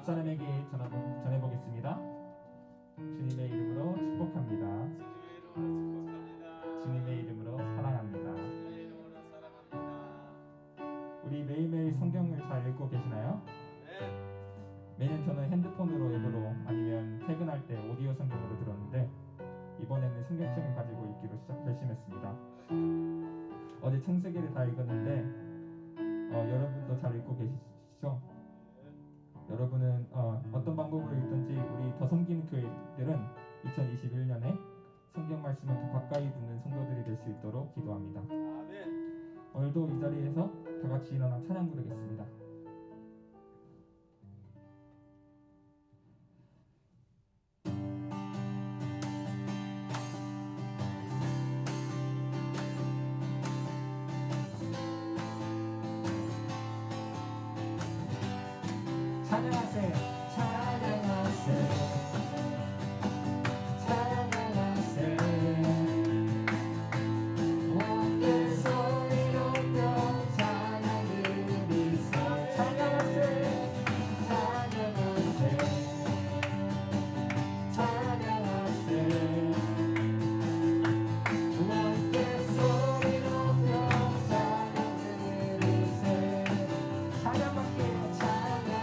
옆사람에게 전해보겠습니다. 주님의 이름으로 축복합니다. 주님의 이름으로 사랑합니다. 우리 매일매일 성경을 잘 읽고 계시나요? 매년 저는 핸드폰으로 앱으로 아니면 퇴근할 때 오디오 성경으로 들었는데 이번에는 성경책을 가지고 읽기로 결심했습니다. 어제 창세기를 다 읽었는데 여러분도 잘 읽고 계시죠? 여러분은 어떤 방법으로 읽든지 우리 더 섬기는 교회들은 2021년에 성경 말씀을 더 가까이 붙는 성도들이 될 수 있도록 기도합니다. 오늘도 이 자리에서 다 같이 일어나 찬양 부르겠습니다. 찬양하세요. 찬양하세요. 찬양하세요. 함께 소리로 또 찬양 드리세. 찬양하세요. 찬양하세요. 찬양하세요. 함께 소리로 또 찬양 드리세. 찬양받기 찬양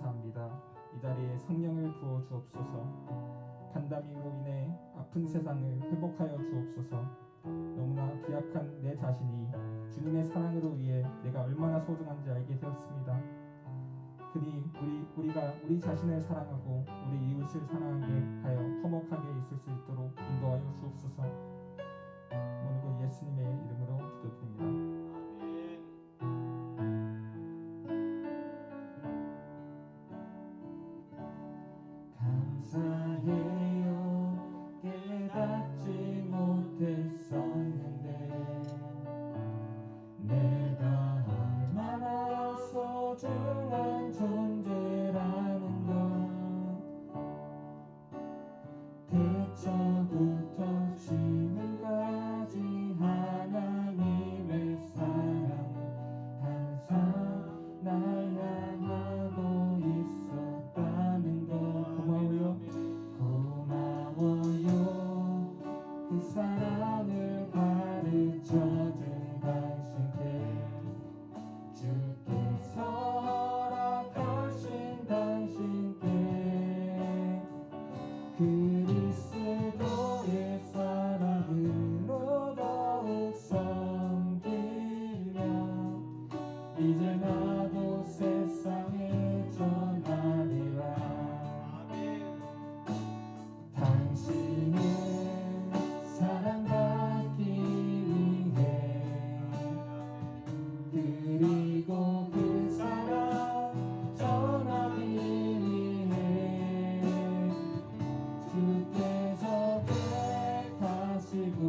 감사합니다. 이 자리에 성령을 부어 주옵소서. 판다미로 인해 아픈 세상을 회복하여 주옵소서. 너무나 비약한 내 자신이 주님의 사랑으로 위해 내가 얼마나 소중한지 알게 되었습니다. 그니 우리가 우리 자신을 사랑하고 우리 이웃을 사랑하게 하여 화목하게 있을 수 있도록 인도하여 주옵소서. 모든 예수님의 이름으로 기도드립니다. 감사해요. 깨닫지 못했었는데 내가 얼마나 소중한 존재라는 것 태초부터 지금까지 하나님의 사랑은 항상 날 향하고 있었다는 것 고마워요. 그 사랑을 가르쳐준 당신께 주께서 허락하신 당신께 그리스도의 사랑으로 더욱 섬기며 이제 나도 세상에 전하리라. 당신은 사랑받기 위해 그리고 그 사랑 전하기 위해 주께서 택하시고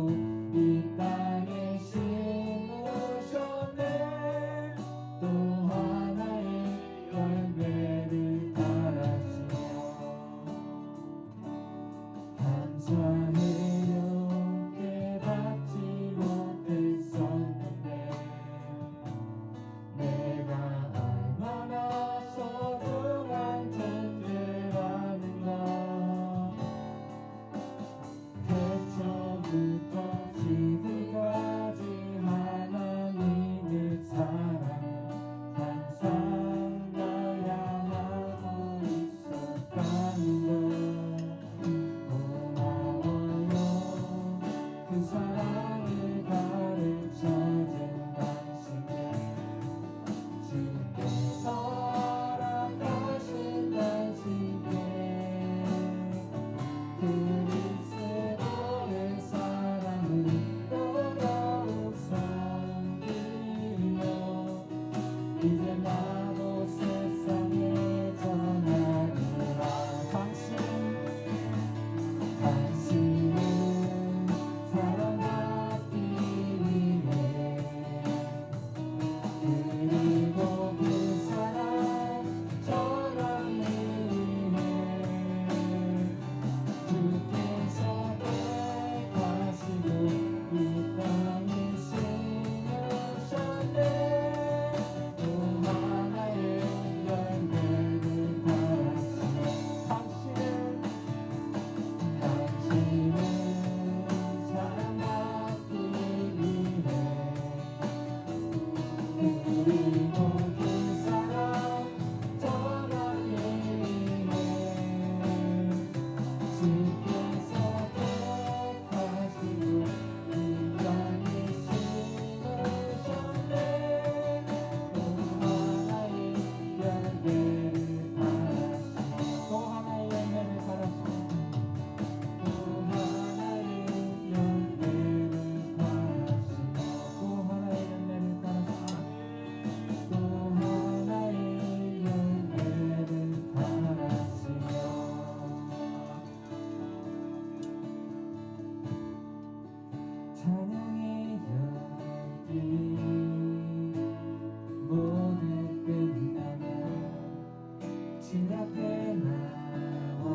이 땅에 심으셨네. 또 하나의 열매를 달았시며 감사해요. 깨닫지 못했었는데 내가 얼마나 소중한 존재라는 것 태초부터 지금까지 하나님의 사랑은 항상 날 향하고 있었다는 것 고마워요. 그 사랑을 가르쳐준 당신께 주께서 허락하신 당신께 그리스도의 사랑을 더욱 섬기며 이제 나도 세상에 전하리라. 당신은 사랑받기 위해 그리고 그 사랑 전하기 위해 주께서 택하시고 이 땅에 심으셨네. 또 하나의 열매를 달았으며 당신은 사랑받기 위해 그리고 그 사랑 전하기 위해 주께서 택하시고 이 땅에 심으셨네. 또 하나의 열매를 달았으며 또 하나의 열매를 달았으며 또 하나의 열매를 달았으며 또 하나의 열매를 달았으며 또 하나의 열매를 달았으며 찬양의 열기 모두 끝나면 주 앞에 나와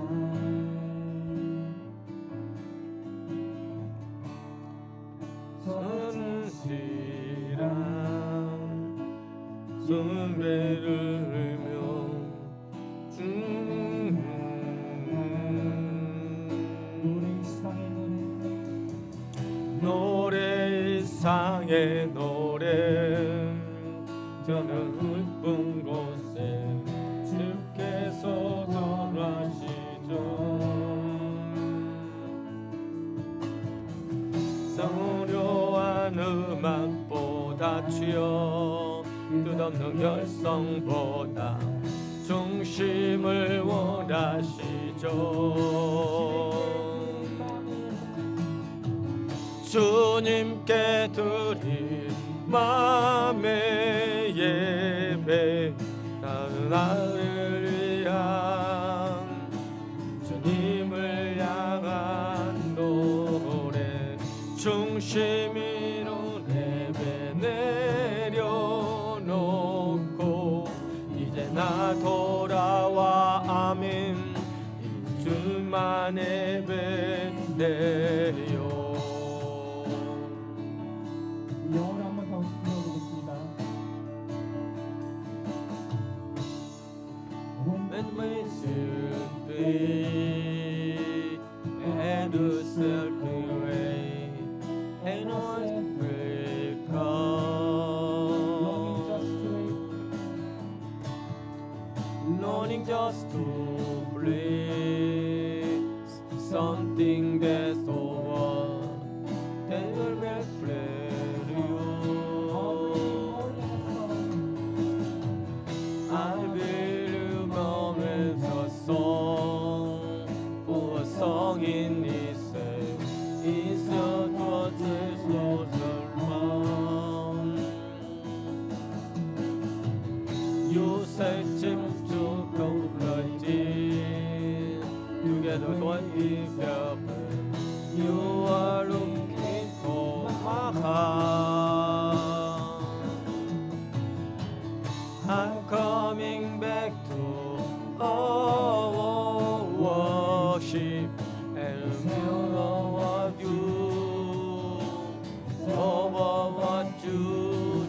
선실한 손배를 흘며 노래 이상의 노래 저는 울픈 곳에 주께 영광보다 중심을 원하시죠. 주님께 드린 마음의 예배 나는 나를 위한 주님을 향한 노래 중심으로 예배 내려놓고 이제 나 돌아와 아멘 이 주만 예배네요. 영어로 한번 더 불러보겠습니다. When we should be and to celebrate and always will come, learning just to please something that's over that will make pleasure you. I will moment a song for a song in itself is your thoughts is not around. You say to go together what if you are looking for my heart. I'm coming back to our worship and mirror of you over what you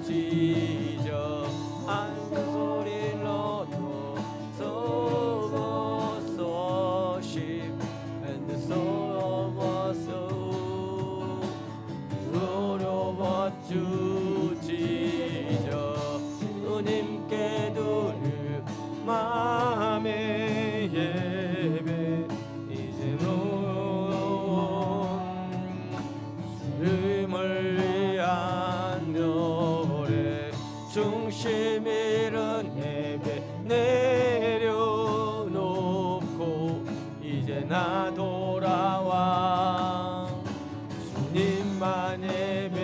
Jesus. I'm sorry Lord so worship and the soul of our soul Lord of what you Jesus. 주님께 드릴 마음의 예배 이제는 주님을 위한 노래 중심 잃은 예배 내려놓고 이제 나 돌아와 주님만 예배해요.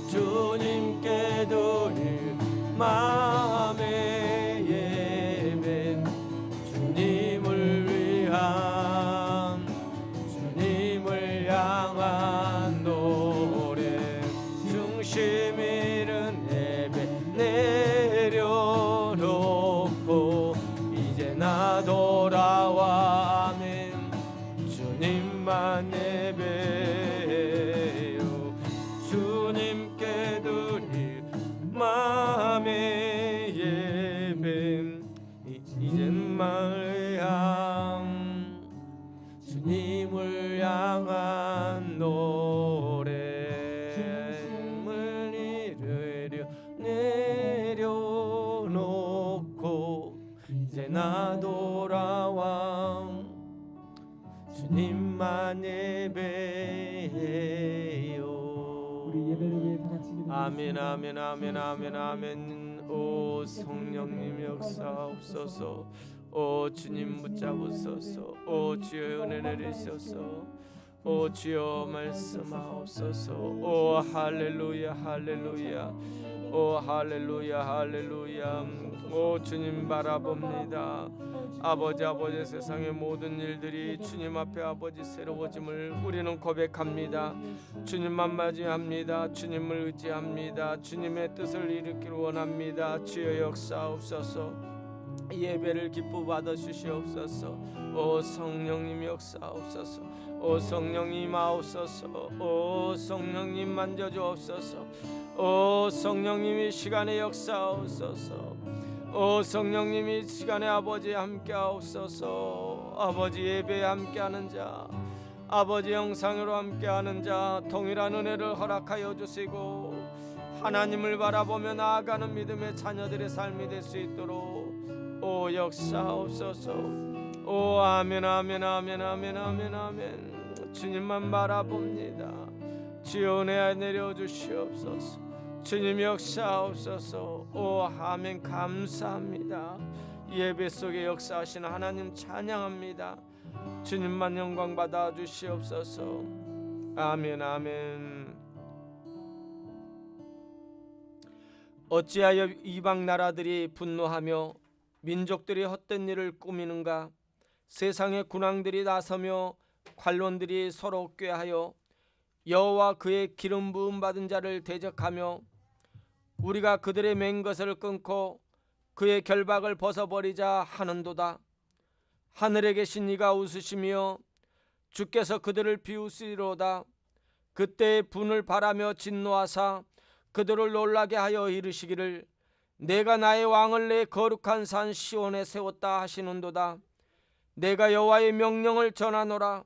주님께 드릴 마음의 예배 주님을 위한 주님을 향한 노래 중심 잃은 예배 내려놓고 이제 나 돌아와 아멘 주님만 예배해요. 주님께 드릴 마음의 예배 이젠 마을 향 주님을 향한 노래 힘을 잃으려 내려놓고 이제 나 돌아와 주님만 예배해요. 우리 예배를 위해 다 같이 기도하겠습니다. 아멘 아멘 아멘 아멘 아멘. 오 성령님 역사옵소서. 오 주님 붙잡으소서. 오 주여 은혜 내리소서. 오 주여 말씀하옵소서. 오 할렐루야 할렐루야. 오 할렐루야 할렐루야. 오 주님 바라봅니다. 아버지 아버지 세상의 모든 일들이 주님 앞에 아버지 새로워짐을 우리는 고백합니다. 주님만 맞이합니다. 주님을 의지합니다. 주님의 뜻을 이루기를 원합니다. 주여 역사옵소서. 예배를 기뻐 받아 주시옵소서. 오 성령님 역사옵소서. 오 성령님 아옵소서. 오 성령님 만져주옵소서. 오 성령님이 시간에 역사옵소서. 오 성령님이 시간에 아버지 함께하옵소서. 아버지 예배에 함께하는 자 아버지 영상으로 함께하는 자 동일한 은혜를 허락하여 주시고 하나님을 바라보며 나아가는 믿음의 자녀들의 삶이 될 수 있도록 오 역사옵소서. 오 아멘 아멘 아멘 아멘 아멘 아멘. 주님만 바라봅니다. 주여 은혜 내려주시옵소서. 주님 역사하옵소서. 오 아멘. 감사합니다. 예배 속에 역사하시는 하나님 찬양합니다. 주님만 영광 받아 주시옵소서. 아멘 아멘. 어찌하여 이방 나라들이 분노하며 민족들이 헛된 일을 꾸미는가? 세상의 군왕들이 나서며 관론들이 서로 꾀하여 여호와 그의 기름 부음 받은 자를 대적하며 우리가 그들의 맹것을 끊고 그의 결박을 벗어버리자 하는도다. 하늘에 계신 이가 웃으시며 주께서 그들을 비웃으리로다. 그때 분을 바라며 진노하사 그들을 놀라게 하여 이르시기를 내가 나의 왕을 내 거룩한 산 시온에 세웠다 하시는도다. 내가 여호와의 명령을 전하노라.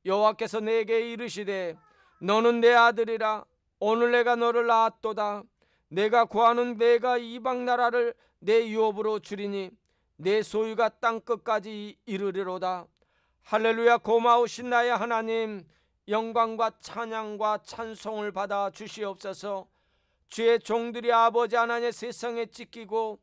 여호와께서 내게 이르시되 너는 내 아들이라. 오늘 내가 너를 낳았도다. 내가 구하는 내가 이방 나라를 내 유업으로 주리니 내 소유가 땅 끝까지 이르리로다. 할렐루야. 고마우신 나의 하나님, 영광과 찬양과 찬송을 받아 주시옵소서. 주의 종들이 아버지 하나님의 세상에 찢기고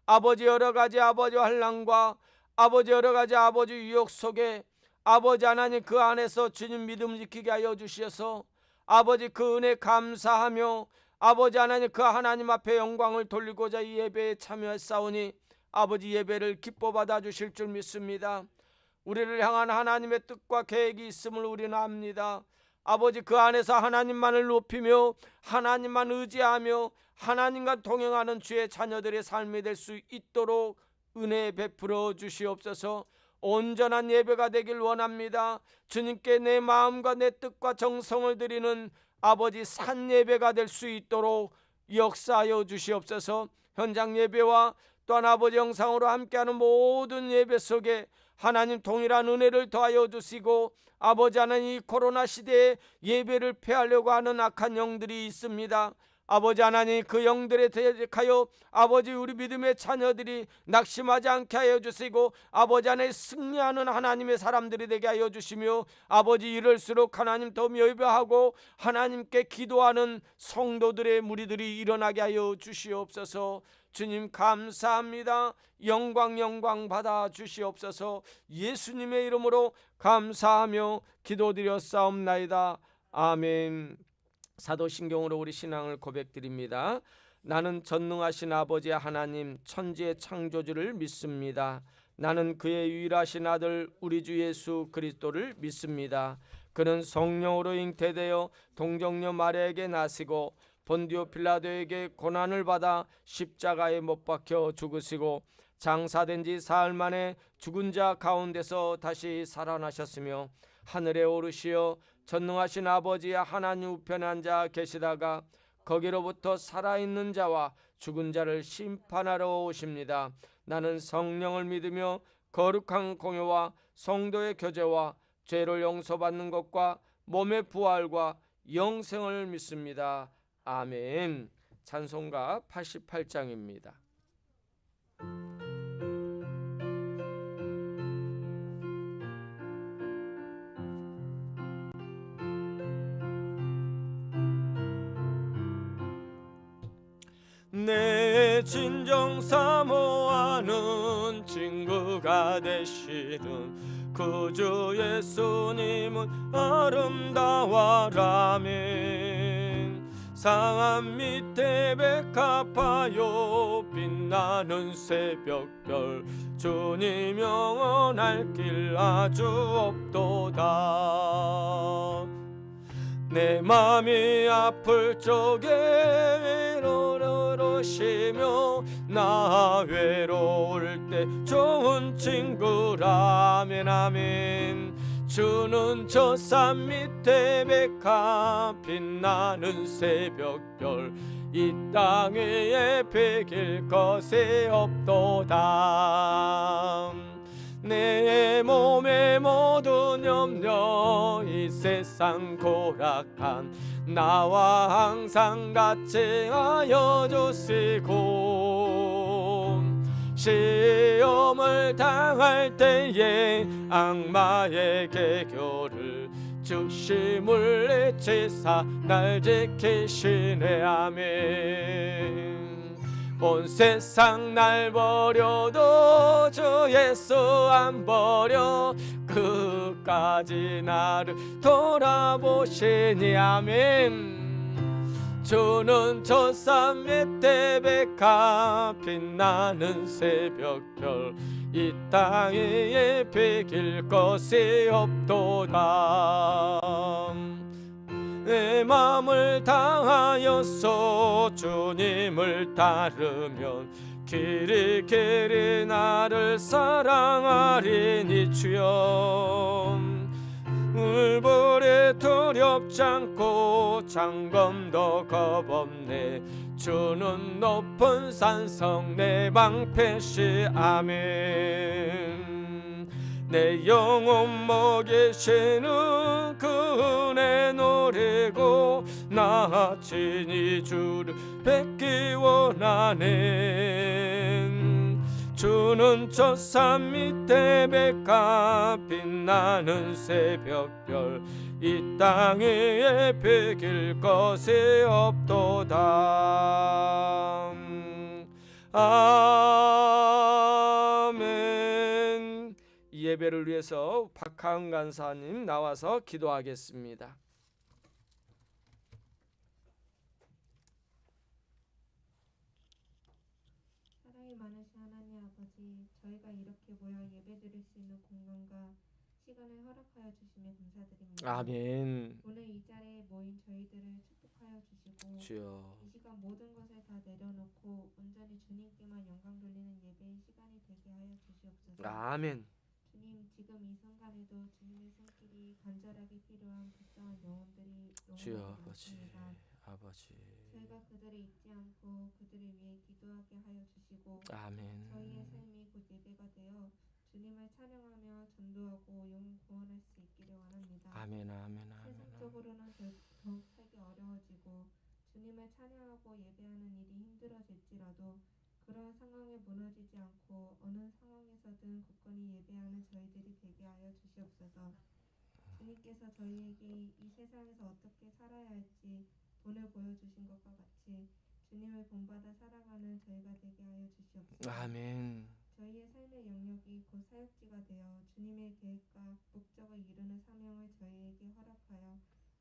아버지 여러가지 아버지 환난과 아버지 여러가지 아버지 유혹 속에 아버지 하나님 그 안에서 주님 믿음 지키게 하여 주셔서 아버지 그 은혜 감사하며 아버지 하나님 그 하나님 앞에 영광을 돌리고자 이 예배에 참여했사오니 아버지 예배를 기뻐 받아 주실 줄 믿습니다. 우리를 향한 하나님의 뜻과 계획이 있음을 우리는 압니다. 아버지 그 안에서 하나님만을 높이며 하나님만 의지하며 하나님과 동행하는 주의 자녀들의 삶이 될 수 있도록 은혜 베풀어 주시옵소서. 온전한 예배가 되길 원합니다. 주님께 내 마음과 내 뜻과 정성을 드리는 아버지 산 예배가 될 수 있도록 역사하여 주시옵소서. 현장 예배와 또한 아버지 영상으로 함께하는 모든 예배 속에 하나님 동일한 은혜를 더하여 주시고 아버지 하나님 이 코로나 시대에 예배를 폐하려고 하는 악한 영들이 있습니다. 아버지 하나님 그 영들에 대적하여 아버지 우리 믿음의 자녀들이 낙심하지 않게 하여 주시고 아버지 안에 승리하는 하나님의 사람들이 되게 하여 주시며 아버지 이럴수록 하나님 더 예배하고 하나님께 기도하는 성도들의 무리들이 일어나게 하여 주시옵소서. 주님 감사합니다. 영광 받아 주시옵소서. 예수님의 이름으로 감사하며 기도드렸사옵나이다. 아멘. 사도신경으로 우리 신앙을 고백드립니다. 나는 전능하신 아버지 하나님 천지의 창조주를 믿습니다. 나는 그의 유일하신 아들 우리 주 예수 그리스도를 믿습니다. 그는 성령으로 잉태되어 동정녀 마리아에게 나시고 본디오 빌라도에게 고난을 받아 십자가에 못 박혀 죽으시고 장사된 지 사흘 만에 죽은 자 가운데서 다시 살아나셨으며 하늘에 오르시어 전능하신 아버지 하나님 우편에 앉아 계시다가 거기로부터 살아있는 자와 죽은 자를 심판하러 오십니다. 나는 성령을 믿으며 거룩한 공효와 성도의 교제와 죄를 용서받는 것과 몸의 부활과 영생을 믿습니다. 아멘. 찬송가 88장입니다. 내 진정 사모하는 친구가 되시는 구주 예수님은 아름다워라멘. 상암 밑에 백합하여 빛나는 새벽별 주님 영원할 길 아주 없도다. 내 맘이 아플 적에 외로우시며 나 외로울 때 좋은 친구라면 아멘. 주는 저 산 밑에 백합 빛나는 새벽별 이 땅 위에 베길 것이 없도다. 내 몸의 모든 염려 이 세상 고락한 나와 항상 같이 하여 주시고 시험을 당할 때에 악마의 개교를 즉심을 내치사 날 지키시네. 아멘. 온 세상 날 버려도 주 예수 안 버려 끝까지 나를 돌아보시니. 아멘. 주는 저 산 밑에 백합 빛나는 새벽별 이 땅에 비길 것이 없도다. 내 맘을 다하여서 주님을 따르면 길이 길이 나를 사랑하리니. 주여 물불에 두렵지 않고 장검도 겁없네. 주는 높은 산성 내 방패시. 아멘. 내 영혼 먹이시는 그 은혜 노리고 나 친히 주를 뵙기 원하네. 주는 저 산 밑에 백합 빛나는 새벽별 이 땅 위에 비길 것이 없도다. 아멘. 이 예배를 위해서 박하은 간사님 나와서 기도하겠습니다. 사랑이 많으신 하나님 아버지, 저희가 이렇게 모여 예배드릴 수 있는 공간과 시간을 허락하여 주시며 감사드립니다. 아멘. 오늘 이 자리에 모인 저희들을 축복하여 주시고 주여. 이 시간 모든 것을 다 내려놓고 온전히 주님께만 영광 돌리는 예배의 시간이 되게 하여 주시옵소서. 아멘. 주님, 지금 이 순간에도 주님의 손길이 간절하게 필요한 불쌍한 영혼들이 주여 너무나 아버지. 많습니다. 아버지. 저희가 그들을 잊지 않고 그들을 위해 기도하게 하여 주시고 아멘. 저희의 삶이 곧 예배가 되어 주님을 찬양하며 전도하고 영혼 구원할 수 있기를 원합니다. 아멘. 아멘. 아멘. 세상적으로는 더욱 살기 어려워지고 주님을 찬양하고 예배하는 일이 힘들어질지라도 그러한 상황에 무너지지 않고 어느 상황에서든 굳건히 예배하는 저희들이 되게 하여 주시옵소서. 주님께서 저희에게 이 세상에서 어떻게 살아야 할지 본을 보여주신 것과 같이 주님을 본받아 살아가는 저희가 되게 하여 주시옵소서. 아멘. 저희의 삶의 영역이 곧 사역지가 되어 주님의 계획과 목적을 이루는 사명을 저희에게 허락하여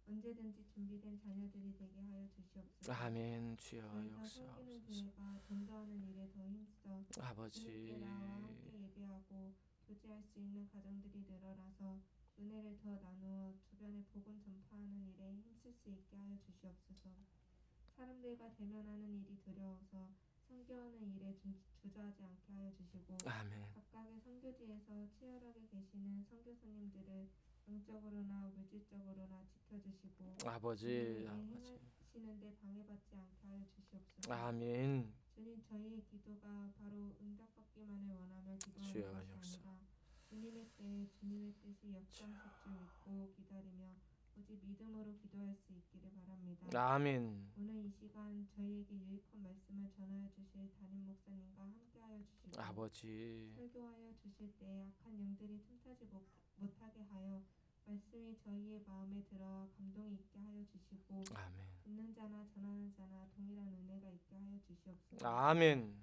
언제든지 준비된 자녀들이 되게 하여 주시옵소서. 아멘. 주여 저희가 섬기는 역사옵소서. 교회가 전도하는 일에 더 힘써 주님께 아버지. 나와 함께 예배하고 교제할 수 있는 가정들이 늘어나서 은혜를 더 나누어 주변에 복음 전파하는 일에 힘쓸 수 있게 하여 주시옵소서. 사람들과 대면하는 일이 두려워서 선교하는 일에 주저하지 않게 하여 주시고 아멘. 각각의 선교지에서 치열하게 계시는 선교사님들을 영적으로나 물질적으로나 지켜주시고 아버지. 주님의 행하시는데 방해받지 않게 하여 주시옵소서. 아멘. 주님, 저희의 기도가 바로 응답받기만을 원하며 기도하는 주여 것이 역사. 아니라 주님의 때에 주님의 뜻이 역사하실 줄 믿고 기다리며 오직 믿음으로 기도할 수 있기를 바랍니다. 아멘. 오늘 이 시간 저희에게 유익한 말씀을 전하여 주실 담임 목사님과 함께하여 주시고 아버지. 설교하여 주실 때 악한 영들이 틈타지 못하게 하여 말씀이 저희의 마음에 들어 감동이 있게 하여 주시고 아멘. 듣는 자나 전하는 자나 동일한 은혜가 있게 하여 주시옵소서. 아멘.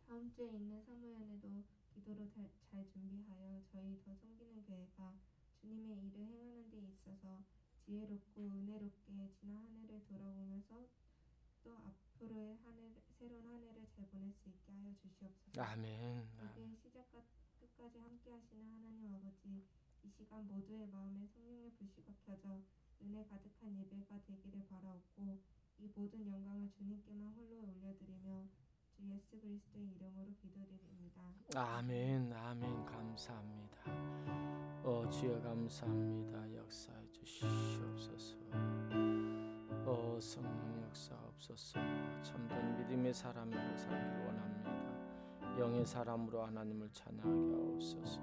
다음 주에 있는 사무연에도 기도로 잘 준비하여 저희 더 섬기는 교회가 주님의 일을 행하는 데 있어서 지혜롭고 은혜롭게 지난 한 해를 돌아보면서 또 앞으로의 새로운 한 해를 잘 보낼 수 있게 하여 주시옵소서. 아멘. 예배의 시작과 끝까지 함께 하시는 하나님 아버지, 이 시간 모두의 마음에 성령의 불씨가 켜져 은혜 가득한 예배가 되기를 바라옵고 이 모든 영광을 주님께만 홀로 올려드리며 주 예수 그리스도의 이름으로 기도드립니다. 아멘. 아멘. 감사합니다. 주여 감사합니다. 역사해 주시옵소서. 성령 역사옵소서. 참된 믿음의 사람으로 살기를 원합니다. 영의 사람으로 하나님을 찬양하게 하옵소서.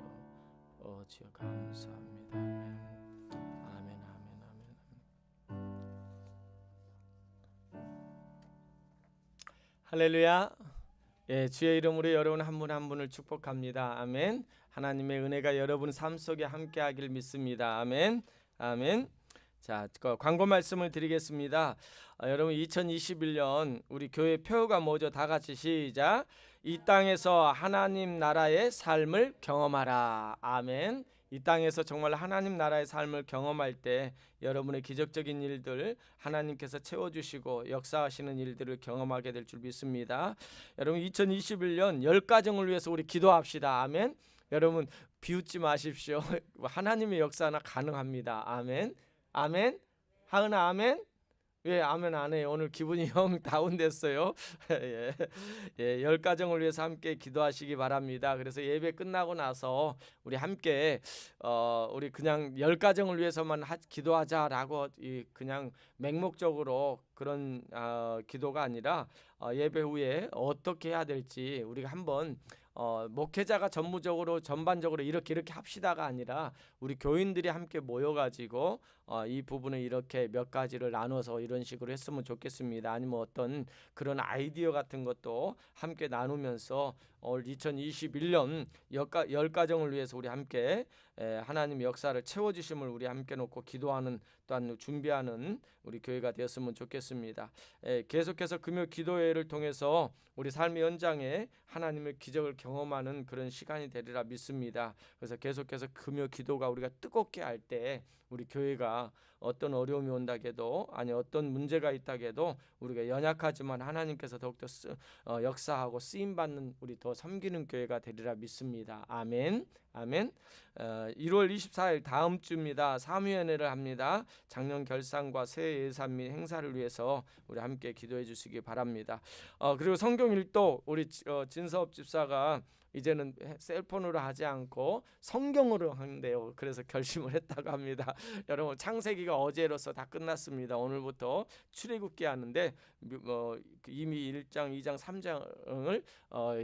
주여 감사합니다. 아멘. 아멘. 아멘. 할렐루야. 예, 주의 이름으로 여러분 한 분 한 분을 축복합니다. 아멘. 하나님의 은혜가 여러분 삶 속에 함께하길 믿습니다. 아멘. 아멘. 자, 그 광고 말씀을 드리겠습니다. 여러분 2021년 우리 교회 표가 뭐죠? 다 같이 시작. 이 땅에서 하나님 나라의 삶을 경험하라. 아멘. 이 땅에서 정말 하나님 나라의 삶을 경험할 때 여러분의 기적적인 일들 하나님께서 채워주시고 역사하시는 일들을 경험하게 될 줄 믿습니다. 여러분 2021년 10가정을 위해서 우리 기도합시다. 아멘. 여러분 비웃지 마십시오. 하나님의 역사나 가능합니다. 아멘. 아멘. 하은아 아멘. 왜 아멘 안 해요? 오늘 기분이 영 다운됐어요. 예. 예, 10가정을 위해서 함께 기도하시기 바랍니다. 그래서 예배 끝나고 나서 우리 함께 우리 그냥 10가정을 위해서만 기도하자라고 그냥 맹목적으로 그런 기도가 아니라 예배 후에 어떻게 해야 될지 우리가 한번 목회자가 전반적으로 이렇게 합시다가 아니라 우리 교인들이 함께 모여가지고 이 부분을 이렇게 몇 가지를 나눠서 이런 식으로 했으면 좋겠습니다. 아니면 어떤 그런 아이디어 같은 것도 함께 나누면서 2021년 10가정을 위해서 우리 함께 하나님의 역사를 채워주심을 우리 함께 놓고 기도하는 또한 준비하는 우리 교회가 되었으면 좋겠습니다. 계속해서 금요 기도회를 통해서 우리 삶의 현장에 하나님의 기적을 경험하는 그런 시간이 되리라 믿습니다. 그래서 계속해서 금요 기도가 우리가 뜨겁게 할 때 우리 교회가 어떤 어려움이 온다게도 아니 어떤 문제가 있다게도 우리가 연약하지만 하나님께서 더욱더 역사하고 쓰임받는 우리 더 섬기는 교회가 되리라 믿습니다. 아멘. 아멘. 1월 24일 다음 주입니다. 사무연회를 합니다. 작년 결산과 새해 예산 및 행사를 위해서 우리 함께 기도해 주시기 바랍니다. 그리고 성경 읽도 우리 진서업 집사가 이제는 셀폰으로 하지 않고 성경으로 하는데요. 그래서 결심을 했다고 합니다. 여러분 창세기가 어제로서 다 끝났습니다. 오늘부터 출애굽기 하는데 이미 1장, 2장, 3장을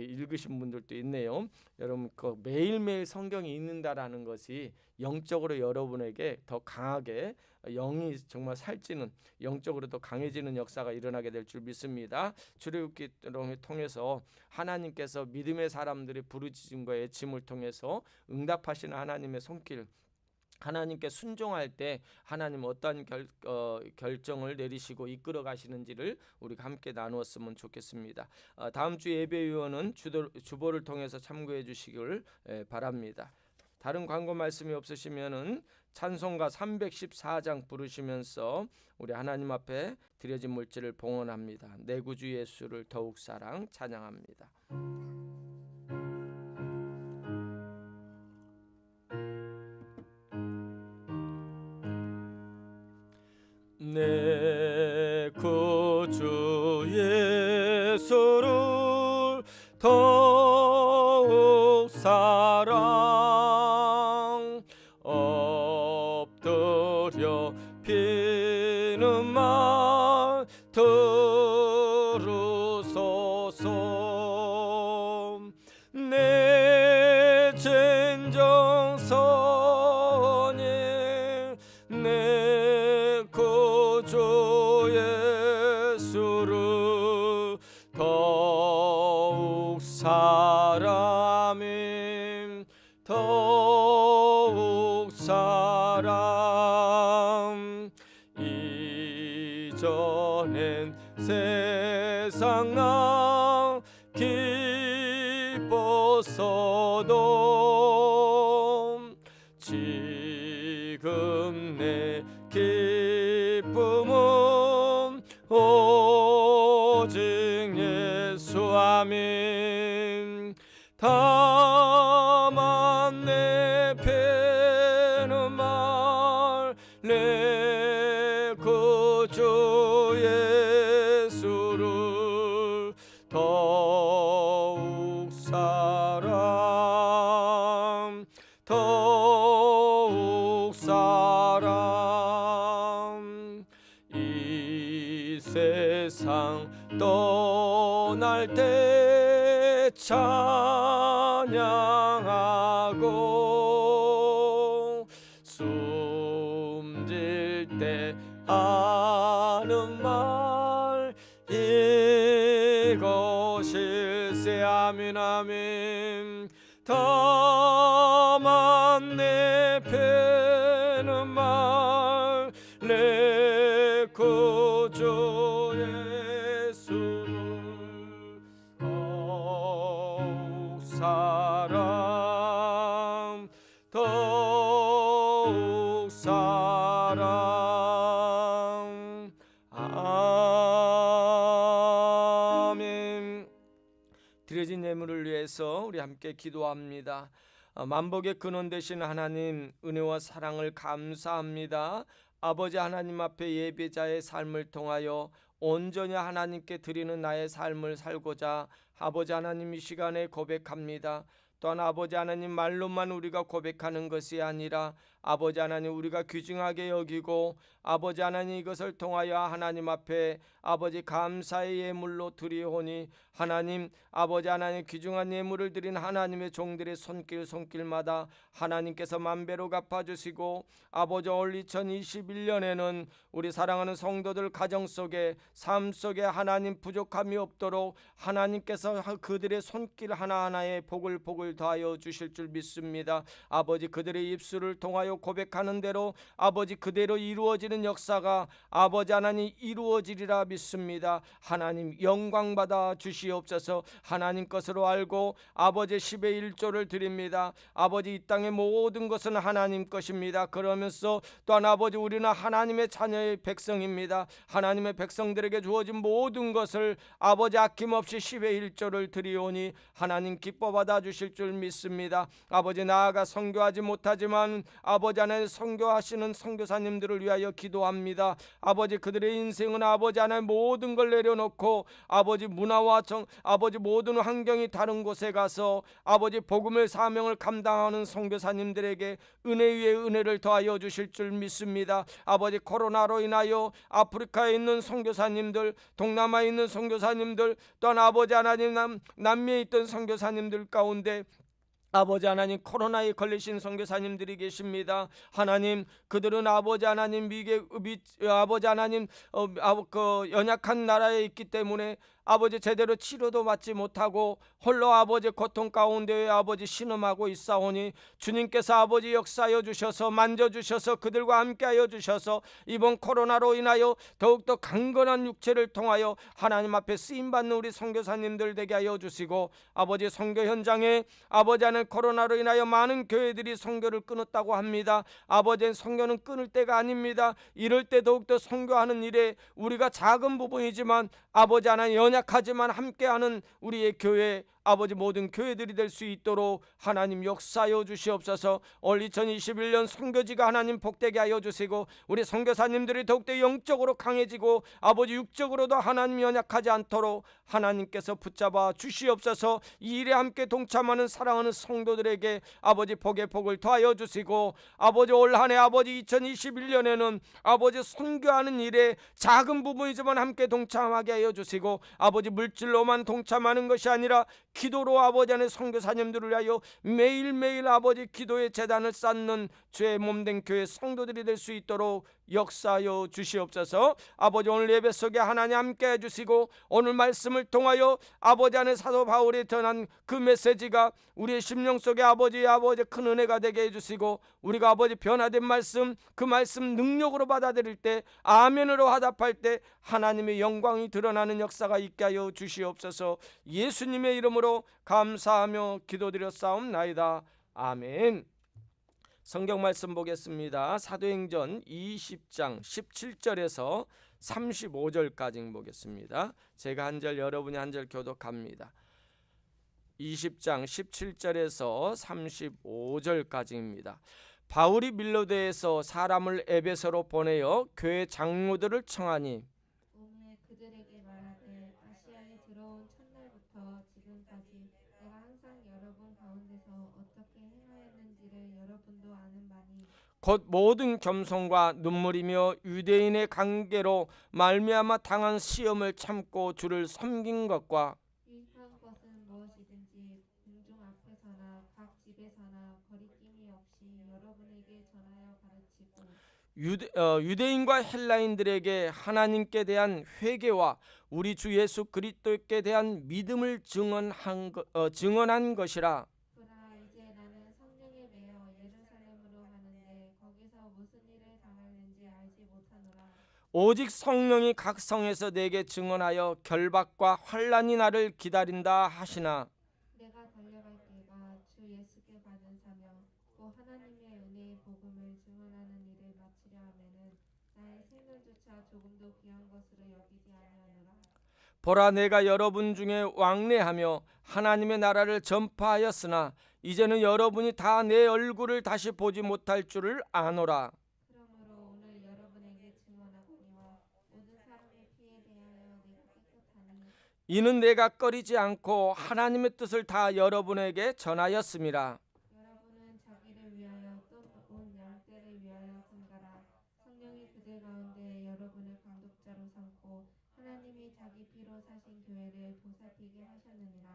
읽으신 분들도 있네요. 여러분 그 매일매일 성경이 읽는다라는 것이 영적으로 여러분에게 더 강하게 영이 정말 살찌는 영적으로 더 강해지는 역사가 일어나게 될 줄 믿습니다. 출애굽기를 통해서 하나님께서 믿음의 사람들의 부르짖음과 애침을 통해서 응답하시는 하나님의 손길 하나님께 순종할 때 하나님 어떤 결정을 내리시고 이끌어 가시는지를 우리가 함께 나누었으면 좋겠습니다. 다음 주 예배위원은 주보를 통해서 참고해 주시길 바랍니다. 다른 광고 말씀이 없으시면은 찬송가 314장 부르시면서 우리 하나님 앞에 드려진 물질을 봉헌합니다. 내 구주 예수를 더욱 사랑 찬양합니다. 내 구주 예수를 더욱 사랑 엎드려 비는 말 들으소서 내 진정선이 내 구주 예수를 더욱 사랑함이 더욱 사랑 이전엔 세상 나 기뻤어도 지금 내 기쁨은 오직 예수 아멘 다만 내 배는 말 내 구주 예수를 더욱 사랑 더욱 사랑 이 세상 떠날 때 찬양하고 숨질 때 하는 말 이것일세 아멘 아멘 다만 내 배는 말 내 사랑 더욱 사랑. 아멘. 드려진 예물을 위해서 우리 함께 기도합니다. 만복의 근원 되신 하나님, 은혜와 사랑을 감사합니다. 아버지 하나님 앞에 예배자의 삶을 통하여 온전히 하나님께 드리는 나의 삶을 살고자 아버지 하나님 이 시간에 고백합니다. 또한 아버지 하나님 말로만 우리가 고백하는 것이 아니라 아버지 하나님 우리가 귀중하게 여기고 아버지 하나님 이것을 통하여 하나님 앞에 아버지 감사의 예물로 드리오니 하나님 아버지 하나님 귀중한 예물을 드린 하나님의 종들의 손길마다 하나님께서 만배로 갚아주시고 아버지 올 2021년에는 우리 사랑하는 성도들 가정 속에 삶 속에 하나님 부족함이 없도록 하나님께서 그들의 손길 하나하나에 복을 더하여 주실 줄 믿습니다. 아버지 그들의 입술을 통하여 고백하는 대로 아버지 그대로 이루어지는 역사가 아버지 하나님 이루어지리라 믿습니다. 하나님 영광 받아 주시옵소서. 하나님 것으로 알고 아버지 10의 1조를 드립니다. 아버지 이 땅의 모든 것은 하나님 것입니다. 그러면서 또한 아버지 우리는 하나님의 자녀의 백성입니다. 하나님의 백성들에게 주어진 모든 것을 아버지 아낌없이 10의 1조를 드리오니 하나님 기뻐 받아 주실 줄 믿습니다. 아버지 나아가 선교하지 못하지만 아버지 하나님 선교하시는 선교사님들을 위하여 기도합니다. 아버지 그들의 인생은 아버지 하나님 모든 걸 내려놓고 아버지 문화와 아버지 모든 환경이 다른 곳에 가서 아버지 복음의 사명을 감당하는 선교사님들에게 은혜 위에 은혜를 더하여 주실 줄 믿습니다. 아버지 코로나로 인하여 아프리카에 있는 선교사님들, 동남아에 있는 선교사님들, 또한 아버지 하나님 남미에 있던 선교사님들 가운데 아버지 하나님 코로나에 걸리신 선교사님들이 계십니다. 하나님 그들은 아버지 하나님 아버지 하나님 그 연약한 나라에 있기 때문에 아버지 제대로 치료도 받지 못하고 홀로 아버지 고통 가운데 아버지 신음하고 있사오니 주님께서 아버지 역사하여 주셔서 만져주셔서 그들과 함께하여 주셔서 이번 코로나로 인하여 더욱더 강건한 육체를 통하여 하나님 앞에 쓰임받는 우리 선교사님들 되게 하여 주시고 아버지 선교 현장에 아버지 하나님 코로나로 인하여 많은 교회들이 선교를 끊었다고 합니다. 아버지는 선교는 끊을 때가 아닙니다. 이럴 때 더욱더 선교하는 일에 우리가 작은 부분이지만 아버지 하나님 연약하지만 함께하는 우리의 교회 아버지 모든 교회들이 될 수 있도록 하나님 역사하여 주시옵소서. 올 2021년 선교지가 하나님 복되게 하여 주시고 우리 선교사님들이 더욱더 영적으로 강해지고 아버지 육적으로도 하나님 연약하지 않도록 하나님께서 붙잡아 주시옵소서. 이 일에 함께 동참하는 사랑하는 성도들에게 아버지 복의 복을 더하여 주시고 아버지 올 한해 아버지 2021년에는 아버지 선교하는 일에 작은 부분이지만 함께 동참하게 하여 주시고 아버지 물질로만 동참하는 것이 아니라 기도로 아버지 안에 선교사님들을 위하여 매일매일 아버지 기도의 제단을 쌓는 주의 몸된 교회 성도들이 될 수 있도록 역사하여 주시옵소서. 아버지 오늘 예배 속에 하나님 함께 해주시고 오늘 말씀을 통하여 아버지 안에 사도 바울이 전한 그 메시지가 우리의 심령 속에 아버지 큰 은혜가 되게 해주시고 우리가 아버지 변화된 말씀 그 말씀 능력으로 받아들일 때 아멘으로 화답할 때 하나님의 영광이 드러나는 역사가 있게 하여 주시옵소서. 예수님의 이름으로 감사하며 기도드렸사옵나이다. 아멘. 성경 말씀 보겠습니다. 사도행전 20장 17절에서 35절까지 보겠습니다. 제가 한 절 여러분이 한 절 교독합니다. 20장 17절에서 35절까지입니다. 바울이 밀로데에서 사람을 에베소로 보내어 교회 장로들을 청하니 오늘 그들에게 말하되 아시아에 들어온 첫날부터 지금까지 내가 항상 여러분 가운데서 어떻게 행하였는지를 여러분도 아는 바니 곧 모든 겸손과 눈물이며 유대인의 관계로 말미암아 당한 시험을 참고 주를 섬긴 것과 유익한 것은 무엇이든지 공중 앞에서나 각 집에서나 거리낌이 없이 여러분에게 전하여 가르치고 유대인과 헬라인들에게 하나님께 대한 회개와 우리 주 예수 그리스도께 대한 믿음을 증언한 것이라. 그러나 이제 나는 성령에 매여 예루살렘으로 가는데 거기서 무슨 일을 당하는지 알지 못하노라. 오직 성령이 각 성에서 내게 증언하여 결박과 환난이 나를 기다린다 하시나 내가 달려갈 내가 주 예수께 받은 사명 또 하나님의 은혜의 복음을 증언하는 일을 마치려 하면은 나의 생명조차 조금도 귀한 것으로 여기지 아니하노라. 보라, 내가 여러분 중에 왕래하며 하나님의 나라를 전파하였으나 이제는 여러분이 다 내 얼굴을 다시 보지 못할 줄을 아노라. 그러므로 오늘 여러분에게 증언하거니와 모든 사람의 피에 대하여 내가 깨끗하니 이는 내가 꺼리지 않고 하나님의 뜻을 다 여러분에게 전하였음이라. 여러분은 자기를 위하여 또 온 양떼를 위하여 산다라. 성령이 그들 가운데 여러분을 감독자로 삼고 하나님이 자기 피로 사신 교회를 보살피게 하셨느니라.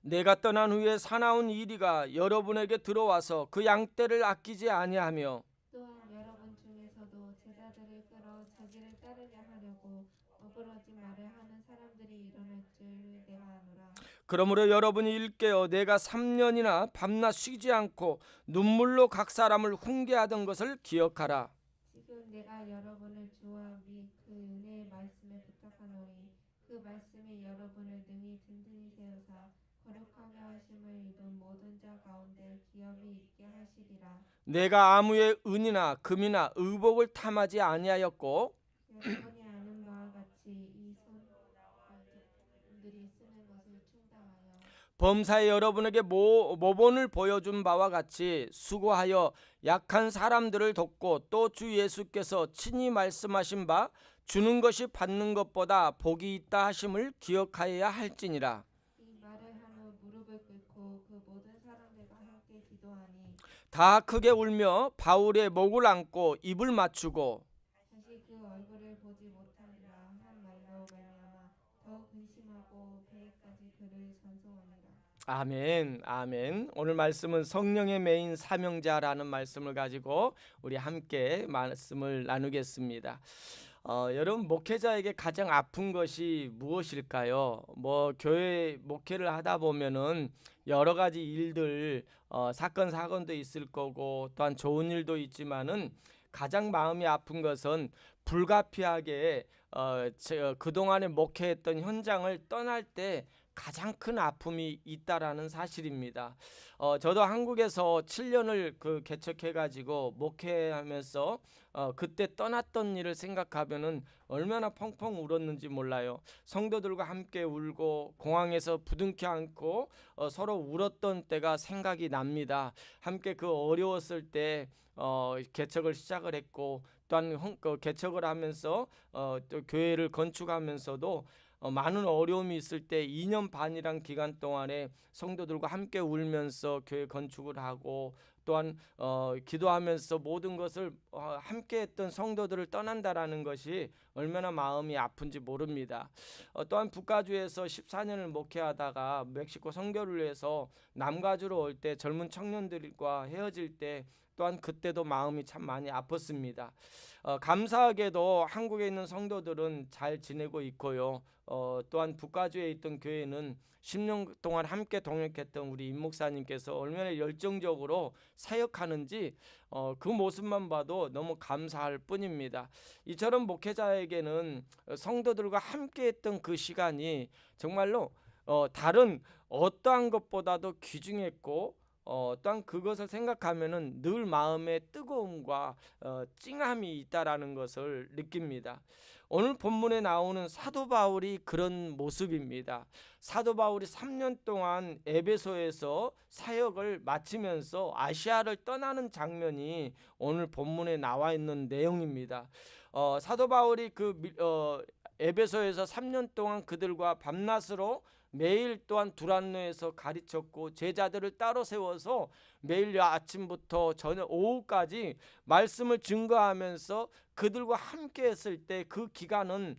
내가 떠난 후에 사나운 이리가 여러분에게 들어와서 그 양떼를 아끼지 아니하며 또한 여러분 중에서도 제자들을 끌어 자기를 따르게 하려고 어그러진 말을 하는 사람들이 일어날 줄 내가 아노라. 그러므로 여러분이 일깨어 내가 3년이나 밤낮 쉬지 않고 눈물로 각 사람을 훈계하던 것을 기억하라. 지금 내가 여러분을 주와 및 그 은혜의 말씀에 부탁하노니 그 말씀이 여러분을 능히 든든히 세우사 거룩하게 하심을 입은 모든 자 가운데 기업이 있게 하시리라. 내가 아무의 은이나 금이나 의복을 탐하지 아니하였고 여러분이 아는 바와 같이 이 손들이 쓰는 것을 충당하여 범사에 여러분에게 모본을 보여준 바와 같이 수고하여 약한 사람들을 돕고 또 주 예수께서 친히 말씀하신 바 주는 것이 받는 것보다 복이 있다 하심을 기억하여야 할지니라. 이 말을 한 후 무릎을 꿇고 그 모든 사람들과 함께 기도하니 다 크게 울며 바울의 목을 안고 입을 맞추고 다시 그 얼굴을 보지 못하리라 한 말로 말미암아 더욱 근심하고 배에까지 그를 전송하니라. 아멘, 아멘. 오늘 말씀은 성령의 메인 사명자라는 말씀을 가지고 우리 함께 말씀을 나누겠습니다. 여러분, 목회자에게 가장 아픈 것이 무엇일까요? 교회 목회를 하다 보면은 여러 가지 일들, 사건 사건도 있을 거고 또한 좋은 일도 있지만은 가장 마음이 아픈 것은 불가피하게 그동안에 목회했던 현장을 떠날 때 가장 큰 아픔이 있다라는 사실입니다. 저도 한국에서 7년을 개척해가지고 목회하면서 그때 떠났던 일을 생각하면은 얼마나 펑펑 울었는지 몰라요. 성도들과 함께 울고 공항에서 부둥켜 안고 서로 울었던 때가 생각이 납니다. 함께 그 어려웠을 때 개척을 시작을 했고 또한 개척을 하면서 또 교회를 건축하면서도 많은 어려움이 있을 때 2년 반이란 기간 동안에 성도들과 함께 울면서 교회 건축을 하고 또한 기도하면서 모든 것을 함께 했던 성도들을 떠난다라는 것이 얼마나 마음이 아픈지 모릅니다. 또한 북가주에서 14년을 목회하다가 멕시코 선교를 위해서 남가주로 올 때 젊은 청년들과 헤어질 때 또한 그때도 마음이 참 많이 아팠습니다. 감사하게도 한국에 있는 성도들은 잘 지내고 있고요. 또한 북가주에 있던 교회는 10년 동안 함께 동역했던 우리 임 목사님께서 얼마나 열정적으로 사역하는지 그 모습만 봐도 너무 감사할 뿐입니다. 이처럼 목회자에게는 성도들과 함께 했던 그 시간이 정말로 다른 어떠한 것보다도 귀중했고 또한 그것을 생각하면은 늘 마음에 뜨거움과 찡함이 있다라는 것을 느낍니다. 오늘 본문에 나오는 사도 바울이 그런 모습입니다. 사도 바울이 3년 동안 에베소에서 사역을 마치면서 아시아를 떠나는 장면이 오늘 본문에 나와 있는 내용입니다. 사도 바울이 에베소에서 3년 동안 그들과 밤낮으로 매일 또한 두란노에서 가르쳤고 제자들을 따로 세워서 매일 아침부터 저녁 오후까지 말씀을 증거하면서 그들과 함께 했을 때 그 기간은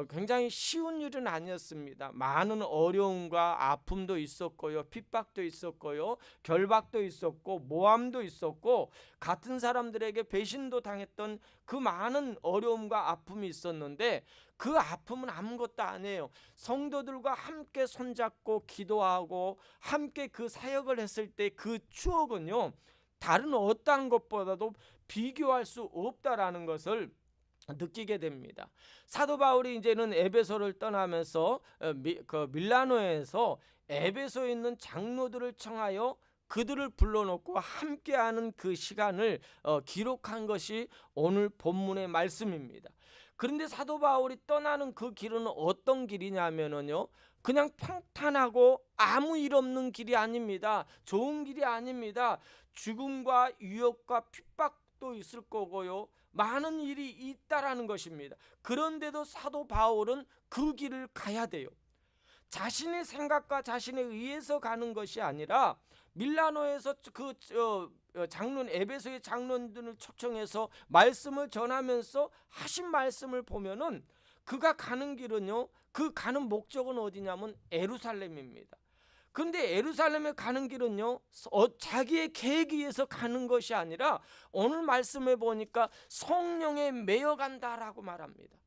굉장히 쉬운 일은 아니었습니다. 많은 어려움과 아픔도 있었고요, 핍박도 있었고요, 결박도 있었고 모함도 있었고 같은 사람들에게 배신도 당했던 그 많은 어려움과 아픔이 있었는데 그 아픔은 아무것도 아니에요. 성도들과 함께 손잡고 기도하고 함께 그 사역을 했을 때 그 추억은요, 다른 어떠한 것보다도 비교할 수 없다라는 것을 느끼게 됩니다. 사도 바울이 이제는 에베소를 떠나면서 밀라노에서 에베소에 있는 장로들을 청하여 그들을 불러놓고 함께하는 그 시간을 기록한 것이 오늘 본문의 말씀입니다. 그런데 사도 바울이 떠나는 그 길은 어떤 길이냐면요, 그냥 평탄하고 아무 일 없는 길이 아닙니다. 좋은 길이 아닙니다. 죽음과 유혹과 핍박도 있을 거고요, 많은 일이 있다라는 것입니다. 그런데도 사도 바울은 그 길을 가야 돼요. 자신의 생각과 자신에 의해서 가는 것이 아니라 밀라노에서 장론, 에베소의 장로들을 초청해서 말씀을 전하면서 하신 말씀을 보면은 그가 가는 길은요, 그 가는 목적은 어디냐면 예루살렘입니다. 그런데 예루살렘에 가는 길은요, 자기의 계획에 의해서 가는 것이 아니라 오늘 말씀에 보니까 성령에 매여 간다라고 말합니다.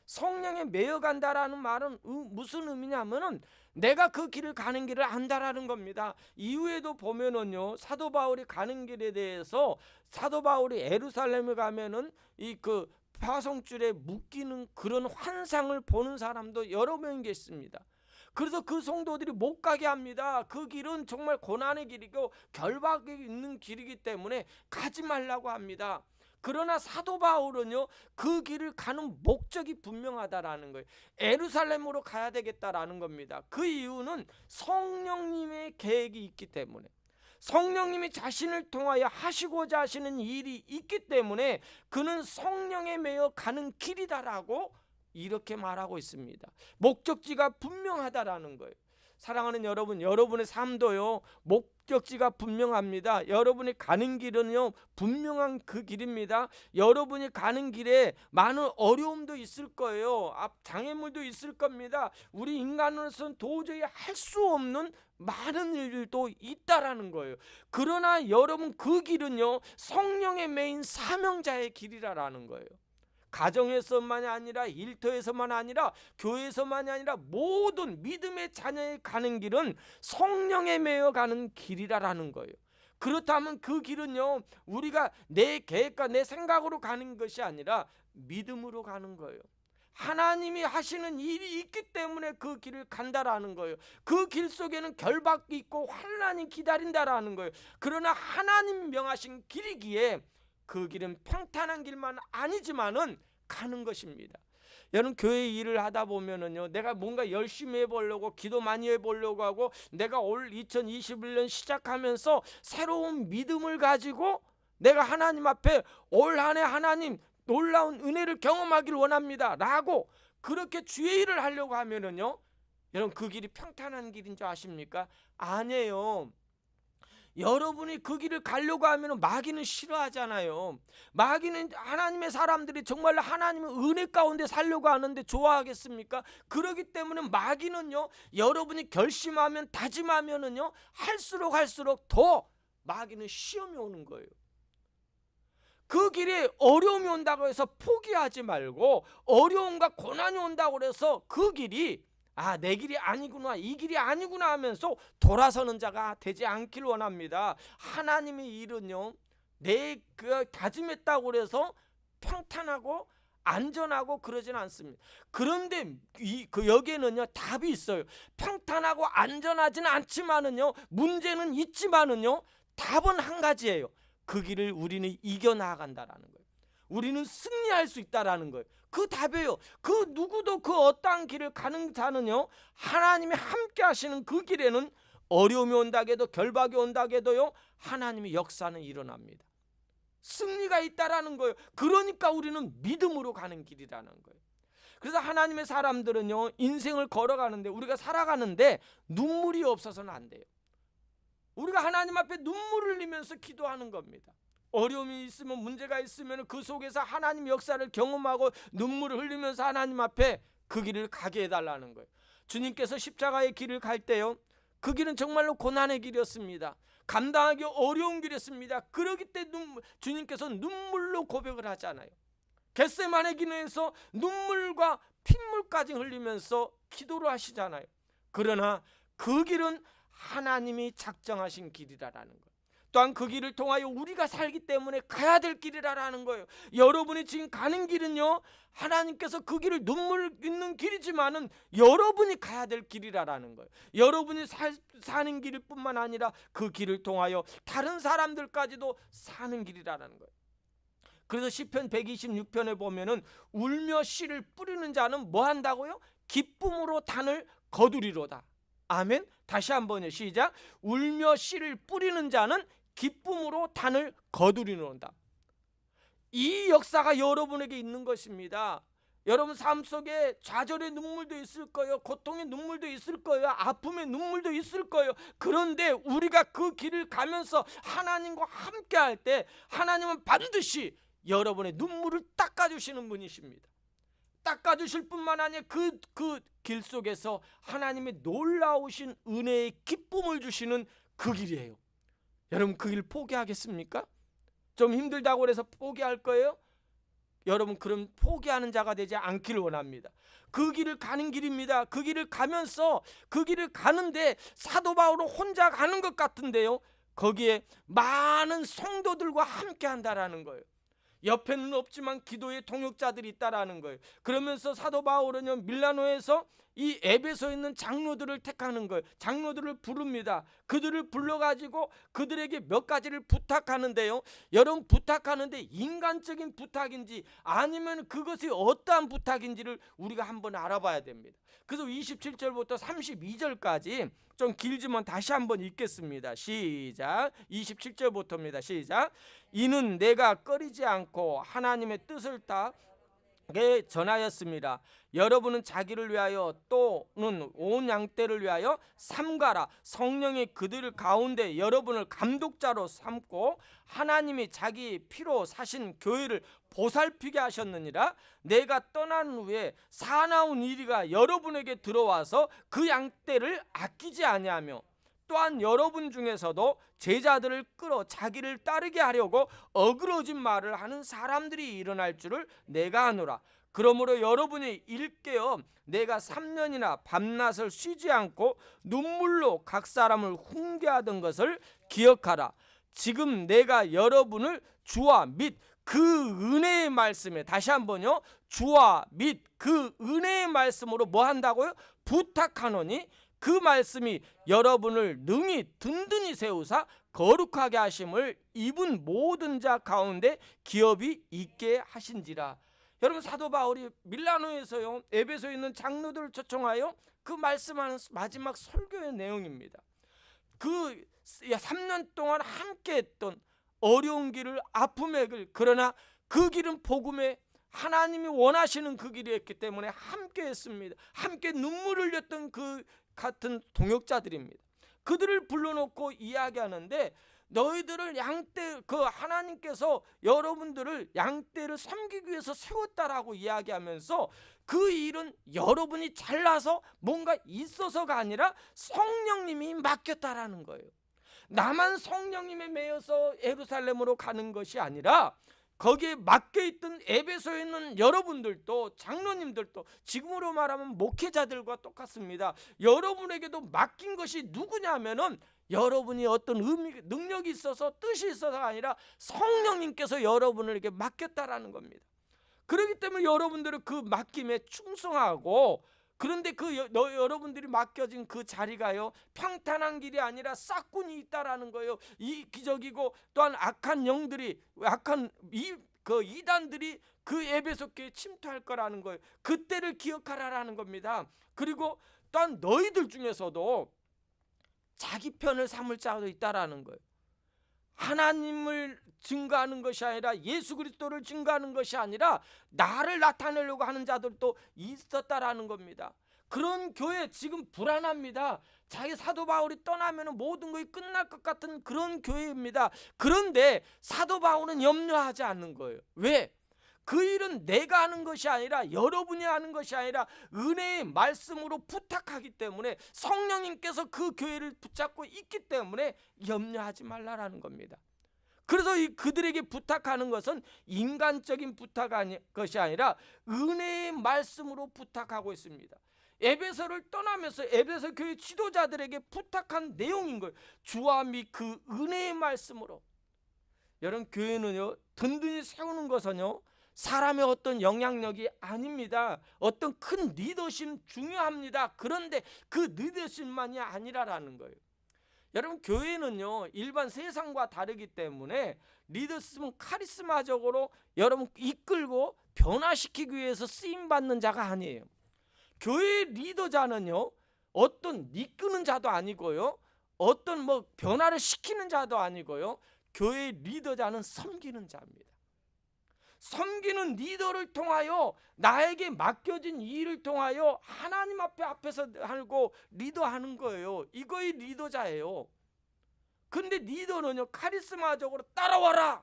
성령에 매여 간다라는 말은 무슨 의미냐면은 내가 그 길을 가는 길을 안다라는 겁니다. 이후에도 보면은요, 사도 바울이 가는 길에 대해서 사도 바울이 예루살렘에 가면은 이 그 파송줄에 묶이는 그런 환상을 보는 사람도 여러 명 계십니다. 그래서 그 성도들이 못 가게 합니다. 그 길은 정말 고난의 길이고 결박이 있는 길이기 때문에 가지 말라고 합니다. 그러나 사도 바울은요, 그 길을 가는 목적이 분명하다라는 거예요. 예루살렘으로 가야 되겠다라는 겁니다. 그 이유는 성령님의 계획이 있기 때문에, 성령님이 자신을 통하여 하시고자 하시는 일이 있기 때문에 그는 성령에 매여 가는 길이다라고 이렇게 말하고 있습니다. 목적지가 분명하다라는 거예요. 사랑하는 여러분, 여러분의 삶도요, 목적지가 분명합니다. 여러분이 가는 길은요, 분명한 그 길입니다. 여러분이 가는 길에 많은 어려움도 있을 거예요. 장애물도 있을 겁니다. 우리 인간으로서는 도저히 할 수 없는 많은 일도 있다라는 거예요. 그러나 여러분, 그 길은요, 성령의 메인 사명자의 길이라는 거예요. 가정에서만이 아니라, 일터에서만 아니라, 교회에서만이 아니라 모든 믿음의 자녀의 가는 길은 성령에 매여 가는 길이라는 거예요. 그렇다면 그 길은요, 우리가 내 계획과 내 생각으로 가는 것이 아니라 믿음으로 가는 거예요. 하나님이 하시는 일이 있기 때문에 그 길을 간다라는 거예요. 그 길 속에는 결박이 있고 환난이 기다린다라는 거예요. 그러나 하나님 명하신 길이기에 그 길은 평탄한 길만 아니지만은 가는 것입니다. 여러분, 교회 일을 하다 보면은요, 내가 뭔가 열심히 해보려고, 기도 많이 해보려고 하고, 내가 올 2021년 시작하면서 새로운 믿음을 가지고 내가 하나님 앞에 올 한 해 하나님 놀라운 은혜를 경험하기를 원합니다 라고 그렇게 주의 일을 하려고 하면은요, 여러분, 그 길이 평탄한 길인 줄 아십니까? 아니에요. 여러분이 그 길을 가려고 하면 마귀는 싫어하잖아요. 마귀는 하나님의 사람들이 정말로 하나님의 은혜 가운데 살려고 하는데 좋아하겠습니까? 그렇기 때문에 마귀는요, 여러분이 결심하면, 다짐하면은요, 할수록 더 마귀는 시험이 오는 거예요. 그 길에 어려움이 온다고 해서 포기하지 말고, 어려움과 고난이 온다고 해서 그 길이 내 길이 아니구나, 이 길이 아니구나 하면서 돌아서는 자가 되지 않기를 원합니다. 하나님의 일은요, 내 다짐했다고 해서 평탄하고 안전하고 그러진 않습니다. 그런데 여기에는요, 답이 있어요. 평탄하고 안전하지는 않지만은요, 문제는 있지만은요, 답은 한 가지예요. 그 길을 우리는 이겨나간다라는 거예요. 우리는 승리할 수 있다라는 거예요. 그 답이에요. 그 누구도 그 어떠한 길을 가는 자는요, 하나님이 함께 하시는 그 길에는 어려움이 온다고 해도, 결박이 온다고 해도요, 하나님의 역사는 일어납니다. 승리가 있다라는 거예요. 그러니까 우리는 믿음으로 가는 길이라는 거예요. 그래서 하나님의 사람들은요, 인생을 걸어가는데, 우리가 살아가는데 눈물이 없어서는 안 돼요. 우리가 하나님 앞에 눈물을 흘리면서 기도하는 겁니다. 어려움이 있으면, 문제가 있으면 그 속에서 하나님 역사를 경험하고 눈물을 흘리면서 하나님 앞에 그 길을 가게 해달라는 거예요. 주님께서 십자가의 길을 갈 때요, 그 길은 정말로 고난의 길이었습니다. 감당하기 어려운 길이었습니다. 그러기 때문에 주님께서 눈물로 고백을 하잖아요. 겟세마네 기도에서 눈물과 핏물까지 흘리면서 기도를 하시잖아요. 그러나 그 길은 하나님이 작정하신 길이라는 거예요. 또한 그 길을 통하여 우리가 살기 때문에 가야 될 길이라는 거예요. 여러분이 지금 가는 길은요, 하나님께서 그 길을 눈물 있는 길이지만은 여러분이 가야 될 길이라는 거예요. 여러분이 사는 길일 뿐만 아니라 그 길을 통하여 다른 사람들까지도 사는 길이라는 거예요. 그래서 시편 126편에 보면은 울며 씨를 뿌리는 자는 뭐 한다고요? 기쁨으로 단을 거두리로다. 아멘. 다시 한번요. 시작. 울며 씨를 뿌리는 자는 기쁨으로 단을 거두리로다. 이 역사가 여러분에게 있는 것입니다. 여러분 삶 속에 좌절의 눈물도 있을 거예요. 고통의 눈물도 있을 거예요. 아픔의 눈물도 있을 거예요. 그런데 우리가 그 길을 가면서 하나님과 함께 할 때 하나님은 반드시 여러분의 눈물을 닦아주시는 분이십니다. 닦아주실 뿐만 아니라 그 길 속에서 하나님의 놀라우신 은혜의 기쁨을 주시는 그 길이에요. 여러분 그 길 포기하겠습니까? 좀 힘들다고 해서 포기할 거예요? 여러분 그럼 포기하는 자가 되지 않기를 원합니다. 그 길을 가는 길입니다. 그 길을 가면서 그 길을 가는데 사도 바울은 혼자 가는 것 같은데요, 거기에 많은 성도들과 함께 한다라는 거예요. 옆에는 없지만 기도의 동역자들이 있다라는 거예요. 그러면서 사도 바울은요, 밀라노에서 이 에베소에 있는 장로들을 택하는 거예요. 장로들을 부릅니다. 그들을 불러가지고 그들에게 몇 가지를 부탁하는데요, 여러분 부탁하는데 인간적인 부탁인지 아니면 그것이 어떠한 부탁인지를 우리가 한번 알아봐야 됩니다. 그래서 27절부터 32절까지 좀 길지만 다시 한번 읽겠습니다. 시작. 27절부터입니다. 시작. 이는 내가 꺼리지 않고 하나님의 뜻을 다 전하였습니다. 여러분은 자기를 위하여 또는 온 양떼를 위하여 삼가라. 성령이 그들 가운데 여러분을 감독자로 삼고 하나님이 자기 피로 사신 교회를 보살피게 하셨느니라. 내가 떠난 후에 사나운 이리가 여러분에게 들어와서 그 양떼를 아끼지 아니하며 또한 여러분 중에서도 제자들을 끌어 자기를 따르게 하려고 어그러진 말을 하는 사람들이 일어날 줄을 내가 아노라. 그러므로 여러분이 일깨어 내가 3년이나 밤낮을 쉬지 않고 눈물로 각 사람을 훈계하던 것을 기억하라. 지금 내가 여러분을 주와 및 그 은혜의 말씀에, 다시 한번요, 주와 및 그 은혜의 말씀으로 뭐 한다고요? 부탁하노니 그 말씀이 여러분을 능히 든든히 세우사 거룩하게 하심을 입은 모든 자 가운데 기업이 있게 하신지라. 여러분 사도 바울이 밀라노에서요, 에베소에 있는 장로들을 초청하여 그 말씀하는 마지막 설교의 내용입니다. 그 3년 동안 함께 했던 어려운 길을, 아픔의 길, 그러나 그 길은 복음의 하나님이 원하시는 그 길이었기 때문에 함께 했습니다. 함께 눈물을 흘렸던 그 같은 동역자들입니다. 그들을 불러놓고 이야기하는데 너희들을 양떼, 그 하나님께서 여러분들을 양떼를 섬기기 위해서 세웠다라고 이야기하면서 그 일은 여러분이 잘나서 뭔가 있어서가 아니라 성령님이 맡겼다라는 거예요. 나만 성령님에 매여서 예루살렘으로 가는 것이 아니라 거기에 맡겨있던 에베소에 있는 여러분들도, 장로님들도, 지금으로 말하면 목회자들과 똑같습니다. 여러분에게도 맡긴 것이 누구냐면은 여러분이 어떤 의미, 능력이 있어서 뜻이 있어서가 아니라 성령님께서 여러분을 이렇게 맡겼다라는 겁니다. 그렇기 때문에 여러분들은 그 맡김에 충성하고, 그런데 여러분들이 맡겨진 그 자리가요, 평탄한 길이 아니라 싹군이 있다라는 거예요. 이 기적이고 또한 악한 영들이, 악한 이단들이 그 에베소 교회에 침투할 거라는 거예요. 그때를 기억하라라는 겁니다. 그리고 또한 너희들 중에서도 자기 편을 삼을 자도 있다라는 거예요. 하나님을 증거하는 것이 아니라, 예수 그리스도를 증거하는 것이 아니라 나를 나타내려고 하는 자들도 있었다라는 겁니다. 그런 교회 지금 불안합니다. 자기 사도 바울이 떠나면 모든 것이 끝날 것 같은 그런 교회입니다. 그런데 사도 바울은 염려하지 않는 거예요. 왜? 그 일은 내가 하는 것이 아니라, 여러분이 하는 것이 아니라 은혜의 말씀으로 부탁하기 때문에, 성령님께서 그 교회를 붙잡고 있기 때문에 염려하지 말라라는 겁니다. 그래서 그들에게 부탁하는 것은 인간적인 부탁 것이 아니라 은혜의 말씀으로 부탁하고 있습니다. 에베소를 떠나면서 에베소 교회 지도자들에게 부탁한 내용인 거예요. 주와 및 그 은혜의 말씀으로. 여러분, 교회는요, 든든히 세우는 것은요, 사람의 어떤 영향력이 아닙니다. 어떤 큰 리더십 중요합니다. 그런데 그 리더십만이 아니라라는 거예요. 여러분, 교회는요, 일반 세상과 다르기 때문에 리더십은 카리스마적으로 여러분 이끌고 변화시키기 위해서 쓰임받는 자가 아니에요. 교회 리더자는요, 어떤 이끄는 자도 아니고요, 어떤 변화를 시키는 자도 아니고요, 교회 리더자는 섬기는 자입니다. 섬기는 리더를 통하여 나에게 맡겨진 이 일을 통하여 하나님 앞에서 하고 리더하는 거예요. 이거의 리더자예요. 근데 리더는요, 카리스마적으로 따라와라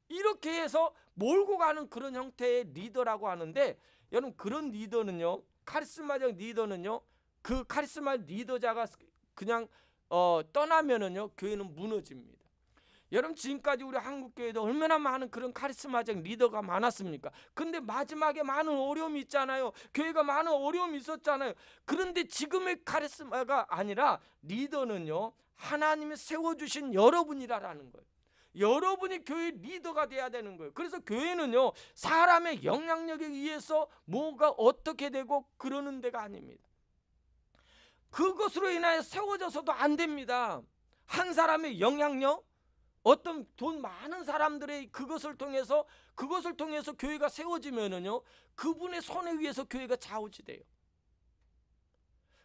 이렇게 해서 몰고 가는 그런 형태의 리더라고 하는데, 여러분, 그런 리더는요, 카리스마적 리더는요, 그 카리스마 리더자가 그냥 떠나면은요, 교회는 무너집니다. 여러분, 지금까지 우리 한국교회도 얼마나 많은 그런 카리스마적 리더가 많았습니까? 근데 마지막에 많은 어려움이 있잖아요. 교회가 많은 어려움이 있었잖아요. 그런데 지금의 카리스마가 아니라 리더는요, 하나님이 세워주신 여러분이라는 거예요. 여러분이 교회 리더가 돼야 되는 거예요. 그래서 교회는요, 사람의 영향력에 의해서 뭐가 어떻게 되고 그러는 데가 아닙니다. 그것으로 인하여 세워져서도 안 됩니다. 한 사람의 영향력, 어떤 돈 많은 사람들의 그것을 통해서 교회가 세워지면은요, 그분의 손에 의해서 교회가 좌우지돼요.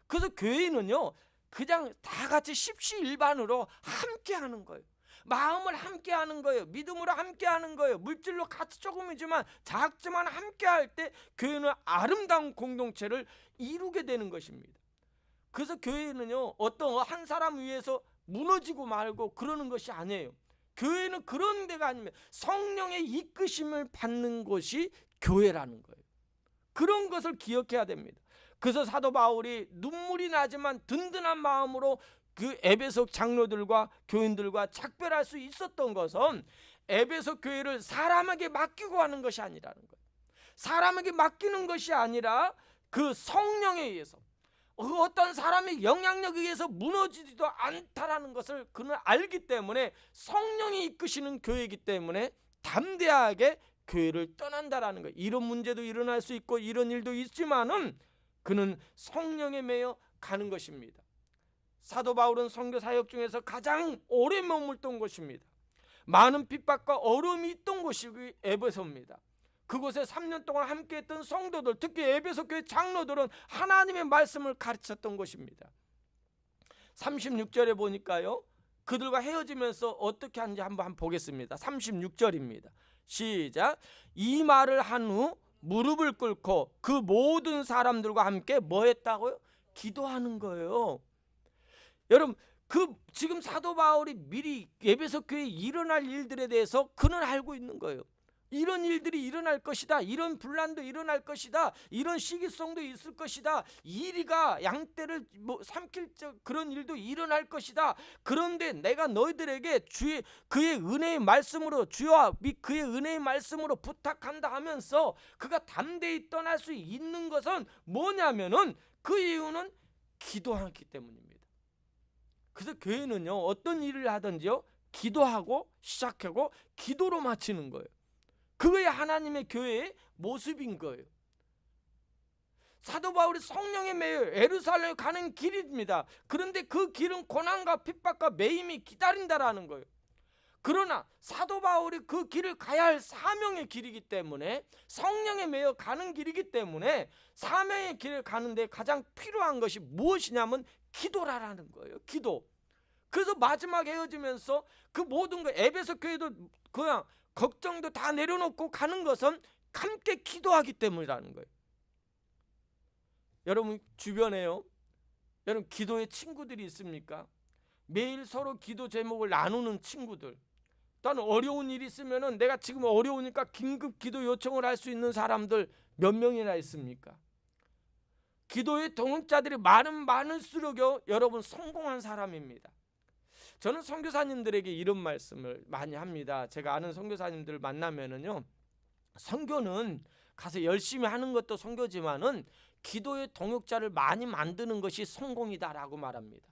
그래서 교회는요, 그냥 다 같이 십시일반으로 함께 하는 거예요. 마음을 함께 하는 거예요. 믿음으로 함께 하는 거예요. 물질로 같이 조금이지만 작지만 함께 할 때 교회는 아름다운 공동체를 이루게 되는 것입니다. 그래서 교회는요, 어떤 한 사람 위해서 무너지고 말고 그러는 것이 아니에요. 교회는 그런 데가 아닙니다. 성령의 이끄심을 받는 곳이 교회라는 거예요. 그런 것을 기억해야 됩니다. 그래서 사도 바울이 눈물이 나지만 든든한 마음으로 그 에베소 장로들과 교인들과 작별할 수 있었던 것은 에베소 교회를 사람에게 맡기고 하는 것이 아니라는 거예요. 사람에게 맡기는 것이 아니라 그 성령에 의해서, 어떤 사람의 영향력에 의해서 무너지지도 않다라는 것을 그는 알기 때문에, 성령이 이끄시는 교회이기 때문에 담대하게 교회를 떠난다라는 거예요. 이런 문제도 일어날 수 있고 이런 일도 있지만은 그는 성령에 매여 가는 것입니다. 사도 바울은 선교 사역 중에서 가장 오래 머물던 곳입니다. 많은 핍박과 어려움이 있던 곳이 에베소입니다. 그곳에 3년 동안 함께했던 성도들, 특히 에베소 교회 장로들은 하나님의 말씀을 가르쳤던 곳입니다. 36절에 보니까요, 그들과 헤어지면서 어떻게 하는지 한번 보겠습니다. 36절입니다. 시작. 이 말을 한 후 무릎을 꿇고 그 모든 사람들과 함께 뭐 했다고요? 기도하는 거예요. 여러분, 지금 사도 바울이 미리 에베소 교회에 일어날 일들에 대해서 그는 알고 있는 거예요. 이런 일들이 일어날 것이다. 이런 분란도 일어날 것이다. 이런 시기성도 있을 것이다. 이리가 양떼를 삼킬 그런 일도 일어날 것이다. 그런데 내가 너희들에게 그의 은혜의 말씀으로, 주와 및 그의 은혜의 말씀으로 부탁한다 하면서 그가 담대히 떠날 수 있는 것은 뭐냐면은, 그 이유는 기도하기 때문입니다. 그래서 교회는요, 어떤 일을 하든지요, 기도하고 시작하고 기도로 마치는 거예요. 그게 하나님의 교회의 모습인 거예요. 사도 바울이 성령에 매여 예루살렘에 가는 길입니다. 그런데 그 길은 고난과 핍박과 매임이 기다린다라는 거예요. 그러나 사도 바울이 그 길을 가야 할 사명의 길이기 때문에, 성령에 매여 가는 길이기 때문에 사명의 길을 가는데 가장 필요한 것이 무엇이냐면 기도라는 거예요. 기도. 그래서 마지막 헤어지면서 그 모든 거, 에베소 교회도 그냥 걱정도 다 내려놓고 가는 것은 함께 기도하기 때문이라는 거예요. 여러분 주변에요, 여러분 기도의 친구들이 있습니까? 매일 서로 기도 제목을 나누는 친구들. 또는 어려운 일이 있으면은 내가 지금 어려우니까 긴급 기도 요청을 할 수 있는 사람들 몇 명이나 있습니까? 기도의 동역자들이 많을수록요, 여러분 성공한 사람입니다. 저는 선교사님들에게 이런 말씀을 많이 합니다. 제가 아는 선교사님들을 만나면은요, 선교는 가서 열심히 하는 것도 선교지만은 기도의 동역자를 많이 만드는 것이 성공이다라고 말합니다.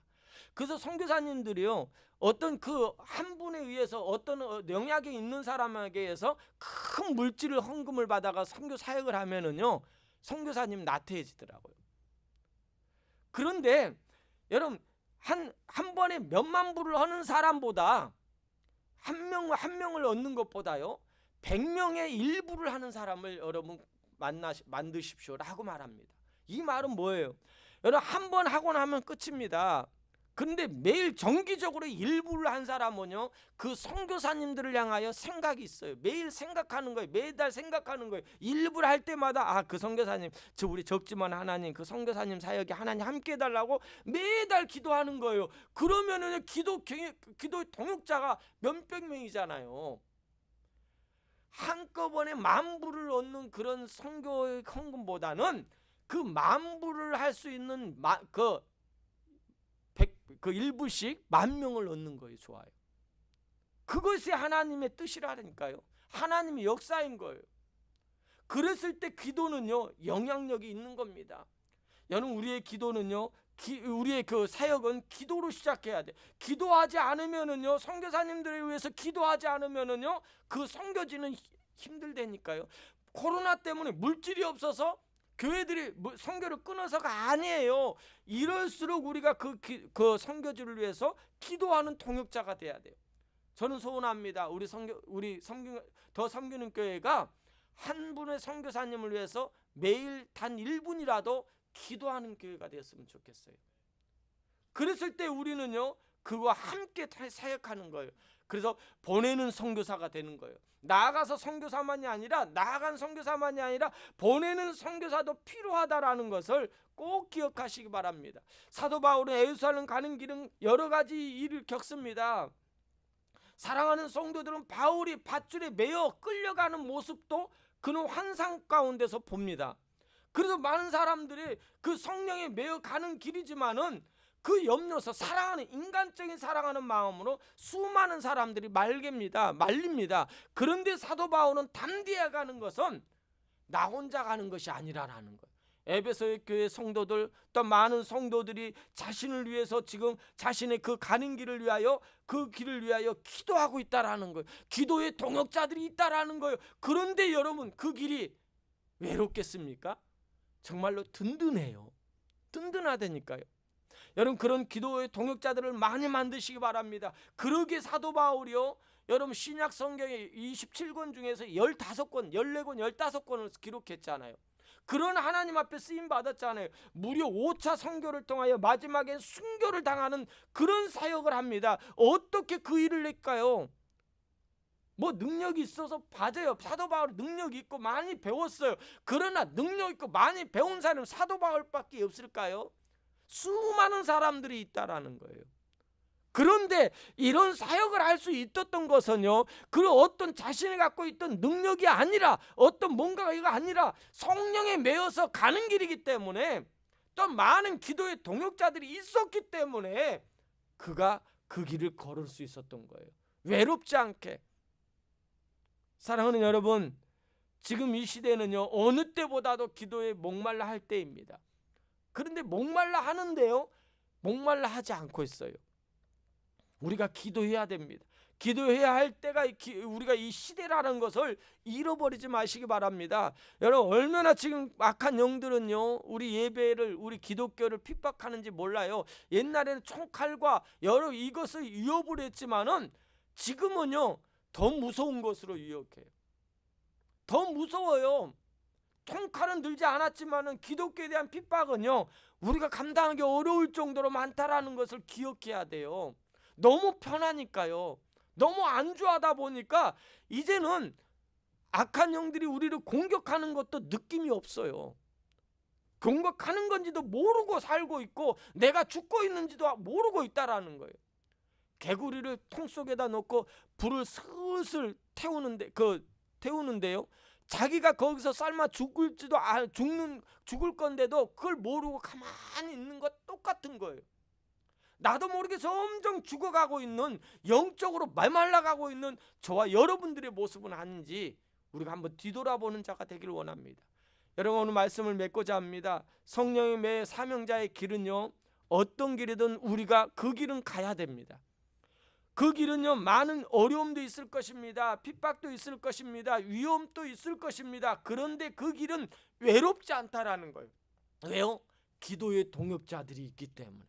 그래서 선교사님들이요, 어떤 그 한 분에 의해서 어떤 영향이 있는 사람에게 의해서 큰 물질을 헌금을 받아가 선교 사역을 하면은요, 선교사님 나태해지더라고요. 그런데 여러분, 한 번에 몇만 불을 하는 사람보다 한 명을 얻는 것보다요, 100명의 일부를 하는 사람을 여러분 만드십시오라고 말합니다. 이 말은 뭐예요? 여러분, 한 번 하고 나면 끝입니다. 그런데 매일 정기적으로 일부를 한 사람은요, 그 선교사님들을 향하여 생각이 있어요. 매일 생각하는 거예요. 매달 생각하는 거예요. 일부를 할 때마다 그 선교사님, 우리 적지만 하나님, 그 선교사님 사역에 하나님 함께 해달라고 매달 기도하는 거예요. 그러면은 기도 동역자가 몇백 명이잖아요. 한꺼번에 10,000불을 얻는 그런 선교 헌금보다는 그 10,000불을 할 수 있는 그 1불씩 10,000명을 얻는 거예요. 좋아요. 그것이 하나님의 뜻이라니까요. 하나님의 역사인 거예요. 그랬을 때 기도는요, 영향력이 있는 겁니다. 여러분, 우리의 기도는요, 우리의 그 사역은 기도로 시작해야 돼. 기도하지 않으면은요, 선교사님들을 위해서 기도하지 않으면은요, 그 선교지는 힘들다니까요. 코로나 때문에 물질이 없어서 교회들이 선교를 끊어서가 아니에요. 이럴수록 우리가 그 선교지를 위해서 기도하는 동역자가 돼야 돼요. 저는 소원합니다. 우리 더 섬기는 교회가 한 분의 선교사님을 위해서 매일 단 1분이라도 기도하는 교회가 되었으면 좋겠어요. 그랬을 때 우리는요, 그와 함께 사역하는 거예요. 그래서 보내는 선교사가 되는 거예요. 나아간 선교사만이 아니라 보내는 선교사도 필요하다라는 것을 꼭 기억하시기 바랍니다. 사도 바울은 예루살렘 가는 길은 여러 가지 일을 겪습니다. 사랑하는 성도들은 바울이 밧줄에 매어 끌려가는 모습도 그는 환상 가운데서 봅니다. 그래서 많은 사람들이 그 성령에 매어 가는 길이지만은 그 염려서 인간적인 사랑하는 마음으로 수많은 사람들이 말립니다. 그런데 사도 바울은 담대해 가는 것은 나 혼자 가는 것이 아니라는 거예요. 에베소의 교회 성도들, 또 많은 성도들이 자신을 위해서 지금 자신의 그 가는 길을 위하여, 그 길을 위하여 기도하고 있다라는 거예요. 기도의 동역자들이 있다라는 거예요. 그런데 여러분, 그 길이 외롭겠습니까? 정말로 든든해요. 든든하다니까요. 여러분, 그런 기도의 동역자들을 많이 만드시기 바랍니다. 그러기에 사도 바울이요, 여러분 신약 성경의 27권 중에서 15권, 14권, 15권을 기록했잖아요. 그런 하나님 앞에 쓰임 받았잖아요. 무려 5차 선교를 통하여 마지막에 순교를 당하는 그런 사역을 합니다. 어떻게 그 일을 낼까요? 뭐 능력이 있어서 맞아요. 사도 바울 능력이 있고 많이 배웠어요. 그러나 능력 있고 많이 배운 사람은 사도 바울밖에 없을까요? 수많은 사람들이 있다라는 거예요. 그런데 이런 사역을 할 수 있었던 것은요, 그 어떤 자신이 갖고 있던 능력이 아니라, 어떤 뭔가가 이거 아니라 성령에 매여서 가는 길이기 때문에, 또 많은 기도의 동역자들이 있었기 때문에 그가 그 길을 걸을 수 있었던 거예요. 외롭지 않게. 사랑하는 여러분, 지금 이 시대는요, 어느 때보다도 기도에 목말라 할 때입니다. 그런데 목말라 하는데요, 목말라 하지 않고 있어요. 우리가 기도해야 됩니다. 기도해야 할 때가 우리가 이 시대라는 것을 잃어버리지 마시기 바랍니다. 여러분, 얼마나 지금 악한 영들은요, 우리 예배를, 우리 기독교를 핍박하는지 몰라요. 옛날에는 총칼과 여러 이것을 위협을 했지만은 지금은요, 더 무서운 것으로 유혹해요. 더 무서워요. 총칼은 들지 않았지만은 기독교에 대한 핍박은요, 우리가 감당하기 어려울 정도로 많다라는 것을 기억해야 돼요. 너무 편하니까요. 너무 안주하다 보니까 이제는 악한 영들이 우리를 공격하는 것도 느낌이 없어요. 공격하는 건지도 모르고 살고 있고, 내가 죽고 있는지도 모르고 있다라는 거예요. 개구리를 통 속에다 넣고 불을 슬슬 태우는데요, 자기가 거기서 삶아 죽을 건데도 그걸 모르고 가만히 있는 것 똑같은 거예요. 나도 모르게 점점 죽어가고 있는, 영적으로 말말라가고 있는 저와 여러분들의 모습은 아닌지 우리가 한번 뒤돌아보는 자가 되기를 원합니다. 여러분 오늘 말씀을 맺고자 합니다. 성령의 매 사명자의 길은요, 어떤 길이든 우리가 그 길은 가야 됩니다. 그 길은요, 많은 어려움도 있을 것입니다. 핍박도 있을 것입니다. 위험도 있을 것입니다. 그런데 그 길은 외롭지 않다라는 거예요. 왜요? 기도의 동역자들이 있기 때문에.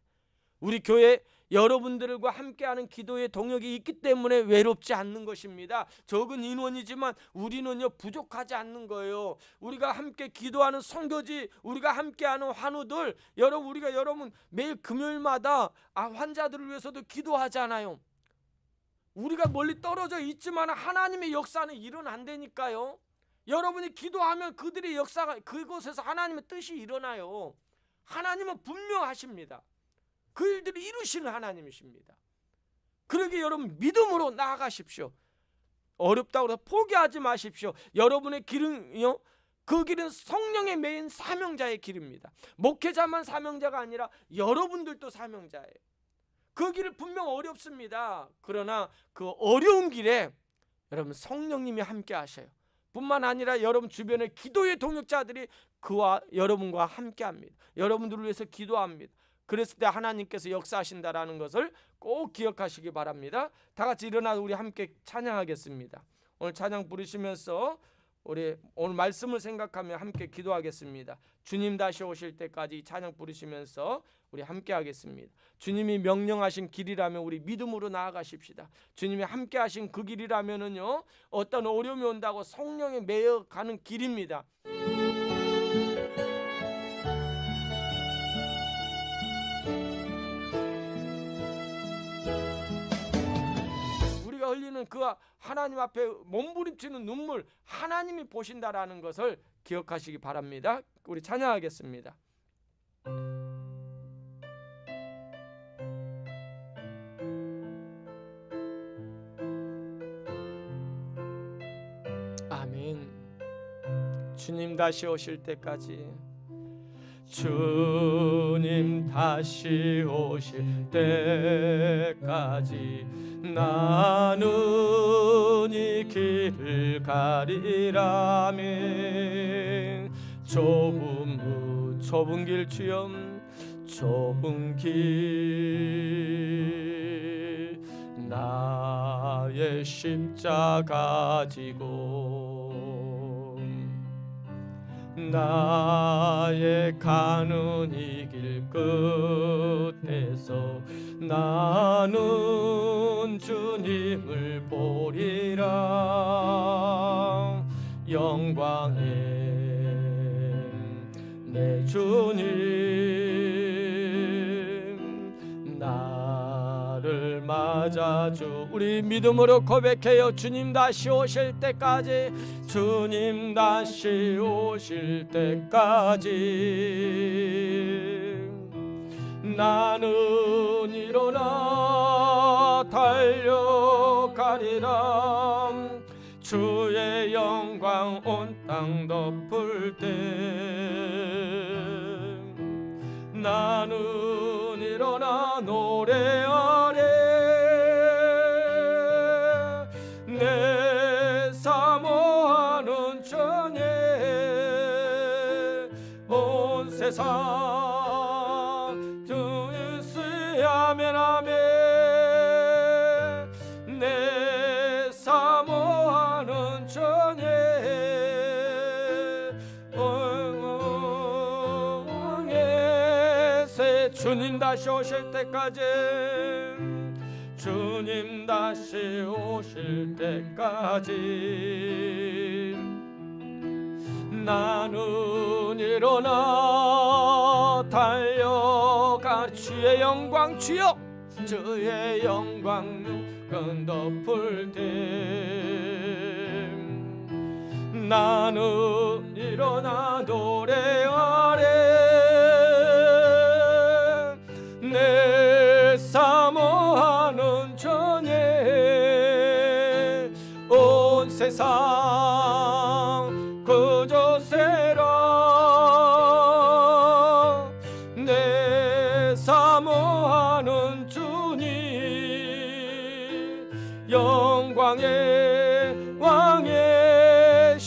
우리 교회 여러분들과 함께하는 기도의 동역이 있기 때문에 외롭지 않는 것입니다. 적은 인원이지만 우리는요, 부족하지 않는 거예요. 우리가 함께 기도하는 선교지, 우리가 함께하는 환우들, 우리가 여러분 매일 금요일마다 환자들을 위해서도 기도하잖아요. 우리가 멀리 떨어져 있지만 하나님의 역사는 일어난다니까요. 여러분이 기도하면 그들의 역사가, 그곳에서 하나님의 뜻이 일어나요. 하나님은 분명하십니다. 그 일들을 이루시는 하나님이십니다. 그러기에 여러분 믿음으로 나아가십시오. 어렵다고 해서 포기하지 마십시오. 여러분의 길은요, 그 길은 성령의 메인 사명자의 길입니다. 목회자만 사명자가 아니라 여러분들도 사명자예요. 그 길은 분명 어렵습니다. 그러나 그 어려운 길에 여러분 성령님이 함께 하셔요. 뿐만 아니라 여러분 주변의 기도의 동역자들이 그와 여러분과 함께 합니다. 여러분들을 위해서 기도합니다. 그랬을 때 하나님께서 역사하신다라는 것을 꼭 기억하시기 바랍니다. 다 같이 일어나서 우리 함께 찬양하겠습니다. 오늘 찬양 부르시면서 우리 오늘 말씀을 생각하며 함께 기도하겠습니다. 주님 다시 오실 때까지 찬양 부르시면서 우리 함께 하겠습니다. 주님이 명령하신 길이라면 우리 믿음으로 나아가십시다. 주님이 함께 하신 그 길이라면은요, 어떤 어려움이 온다고 성령에 매여 가는 길입니다. 우리가 흘리는 그 하나님 앞에 몸부림치는 눈물, 하나님이 보신다라는 것을 기억하시기 바랍니다. 우리 찬양하겠습니다. 아멘. 주님 다시 오실 때까지, 주님 다시 오실 때까지 나는 이 길을 가리라면 좁은 길 주여, 좁은 길 나의 십자가 지고 나의 가는 이 길 끝에서 나는 주님을 보리라. 영광의 내 주님 나를 맞아주. 우리 믿음으로 고백해요. 주님 다시 오실 때까지, 주님 다시 오실 때까지 나는 일어나 달려가리라. 주의 영광 온 땅 덮을 때 나는 일어나 노래하리. 내 사모하는 전에 온 세상 주의 아멘 아멘. 내 사모하는 전에 주님 다시 오실 때까지, 주님 다시 오실 때까지 나는 일어나 달려가. 주의 영광 주여, 주의 영광 눈 덮을 때 나는 일어나 노래하리. 내 사모하는 전에 온 세상 그저 세라. 내 사모하는 주님 영광의 왕의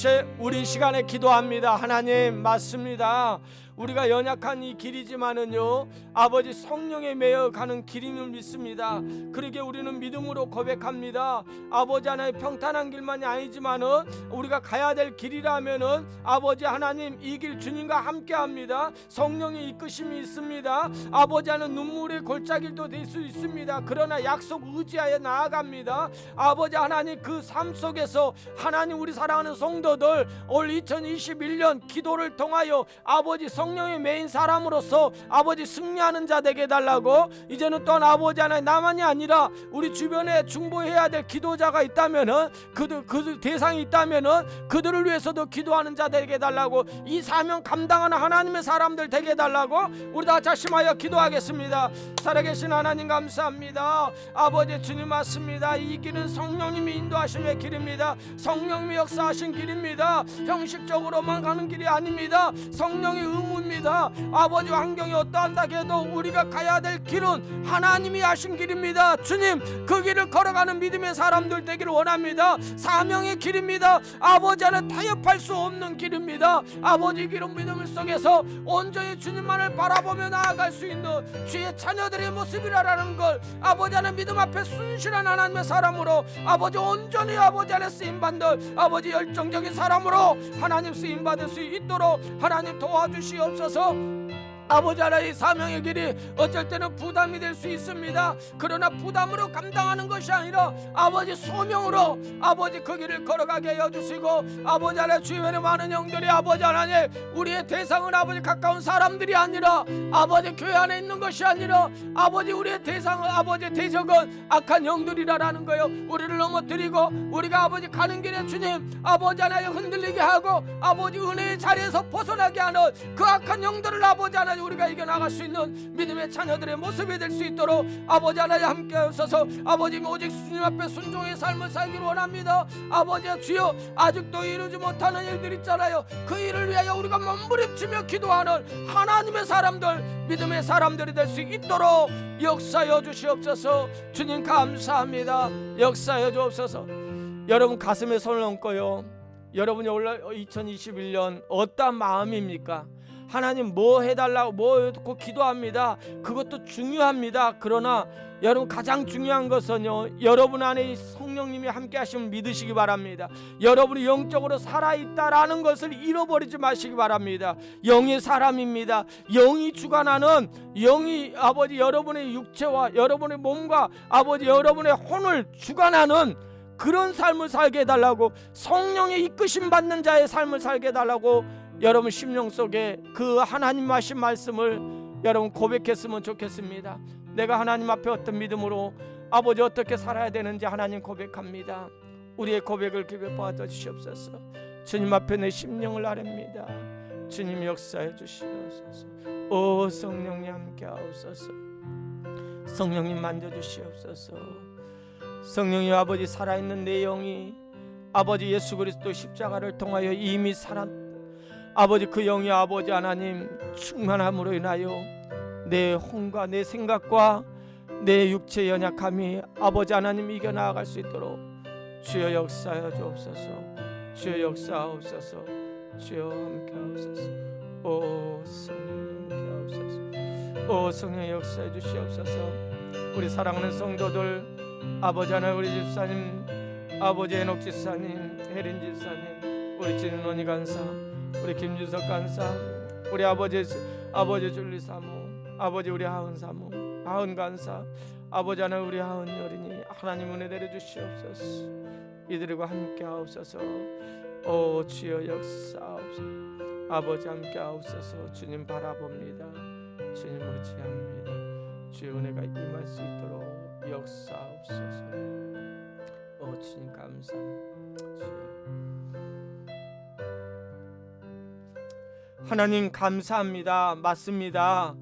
우리 이 시간에 기도합니다. 하나님, 맞습니다. 우리가 연약한 이 길이지만은요, 아버지 성령에 매여 가는 길임을 믿습니다. 그러게 우리는 믿음으로 고백합니다. 아버지 하나님, 평탄한 길만이 아니지만은 우리가 가야 될 길이라면은 아버지 하나님, 이 길 주님과 함께합니다. 성령의 이끄심이 있습니다. 아버지 하나님, 눈물의 골짜기도 될 수 있습니다. 그러나 약속 의지하여 나아갑니다. 아버지 하나님, 그 삶 속에서 하나님, 우리 사랑하는 성도들 올 2021년 기도를 통하여 아버지 성령의 메인 사람으로서 아버지 승리하는 자 되게 해달라고, 이제는 또한 아버지 하나님, 나만이 아니라 우리 주변에 중보해야 될 기도자가 있다면은 그 대상이 있다면은 그들을 위해서도 기도하는 자 되게 해달라고, 이 사명 감당하는 하나님의 사람들 되게 해달라고 우리 다 자심하여 기도하겠습니다. 살아계신 하나님 감사합니다. 아버지 주님 맞습니다. 이 길은 성령님이 인도하심의 길입니다. 성령님이 역사하신 길입니다. 형식적으로만 가는 길이 아닙니다. 성령의 의무입니다. 아버지 환경이 어떠한다 해도 우리가 가야 될 길은 하나님이 하신 길입니다. 주님, 그 길을 걸어가는 믿음의 사람들 되기를 원합니다. 사명의 길입니다. 아버지 안에 타협할 수 없는 길입니다. 아버지 길은 믿음 속에서 온전히 주님만을 바라보며 나아갈 수 있는 주의 자녀들의 모습이라는 걸 아버지 안에 믿음 앞에 순실한 하나님의 사람으로 아버지 온전히 아버지 안에 쓰임받는 아버지 열정적인 사람으로 하나님 쓰임받을 수 있도록 하나님 도와주시옵소서. 아버지 하나님, 사명의 길이 어쩔 때는 부담이 될 수 있습니다. 그러나 부담으로 감당하는 것이 아니라 아버지 소명으로 아버지 그 길을 걸어가게 하여 주시고, 아버지 하나님, 주변에 많은 영들이 아버지 하나님, 우리의 대상은 아버지 가까운 사람들이 아니라 아버지 교회 안에 있는 것이 아니라 아버지 우리의 대상은 아버지 대적은 악한 영들이라는 거요. 우리를 넘어뜨리고 우리가 아버지 가는 길에 주님 아버지 하나님 흔들리게 하고 아버지 은혜의 자리에서 벗어나게 하는 그 악한 영들을 아버지 하나님 우리가 이겨나갈 수 있는 믿음의 자녀들의 모습이 될 수 있도록 아버지 하나님 함께 하셔서 아버지 오직 주님 앞에 순종의 삶을 살기를 원합니다. 아버지 주여, 아직도 이루지 못하는 일들 있잖아요. 그 일을 위하여 우리가 몸부림치며 기도하는 하나님의 사람들, 믿음의 사람들이 될 수 있도록 역사여 주시옵소서. 주님 감사합니다. 역사여 주옵소서. 여러분 가슴에 손을 얹고요, 여러분이 올 2021년 어떠한 마음입니까? 하나님 뭐 해달라고 뭐 기도합니다. 그것도 중요합니다. 그러나 여러분 가장 중요한 것은요, 여러분 안에 성령님이 함께 하심을 믿으시기 바랍니다. 여러분이 영적으로 살아있다라는 것을 잃어버리지 마시기 바랍니다. 영의 사람입니다. 영이 주관하는, 영이 아버지 여러분의 육체와 여러분의 몸과 아버지 여러분의 혼을 주관하는 그런 삶을 살게 해달라고, 성령의 이끄심 받는 자의 삶을 살게 해달라고 여러분 심령 속에 그 하나님 하신 말씀을 여러분 고백했으면 좋겠습니다. 내가 하나님 앞에 어떤 믿음으로 아버지 어떻게 살아야 되는지 하나님 고백합니다. 우리의 고백을 기뻐 받아주시옵소서. 주님 앞에 내 심령을 아뢰입니다. 주님 역사해 주시옵소서. 오 성령님 함께 하옵소서. 성령님 만져주시옵소서. 성령님 아버지, 살아있는 내 영이 아버지 예수 그리스도 십자가를 통하여 이미 아버지 그 영이 아버지 하나님 충만함으로 인하여 내 혼과 내 생각과 내 육체의 연약함이 아버지 하나님 이겨나갈 수 있도록 주여 역사하여 주옵소서. 주여 역사하옵소서. 주여 함께하옵소서. 오 성령 함께하옵소서. 오 성령 역사해 주시옵소서. 우리 사랑하는 성도들, 아버지 하나님, 우리 집사님 아버지 에녹 집사님, 혜린 집사님, 우리 진은원이 간사, 우리 김주석 간사, 우리 아버지 줄리 사모, 아버지 우리 하은 사모, 하은 간사, 아버지 하나님 우리 하은 여린이 하나님 은혜 내려 주시옵소서. 이들과 함께 하옵소서. 오 주여 역사하옵소서. 아버지 함께 하옵소서. 주님 바라봅니다. 주님 의지합니다. 주의 은혜가 임할 수 있도록 역사하옵소서. 오 주님 감사합니다. 하나님 감사합니다. 맞습니다.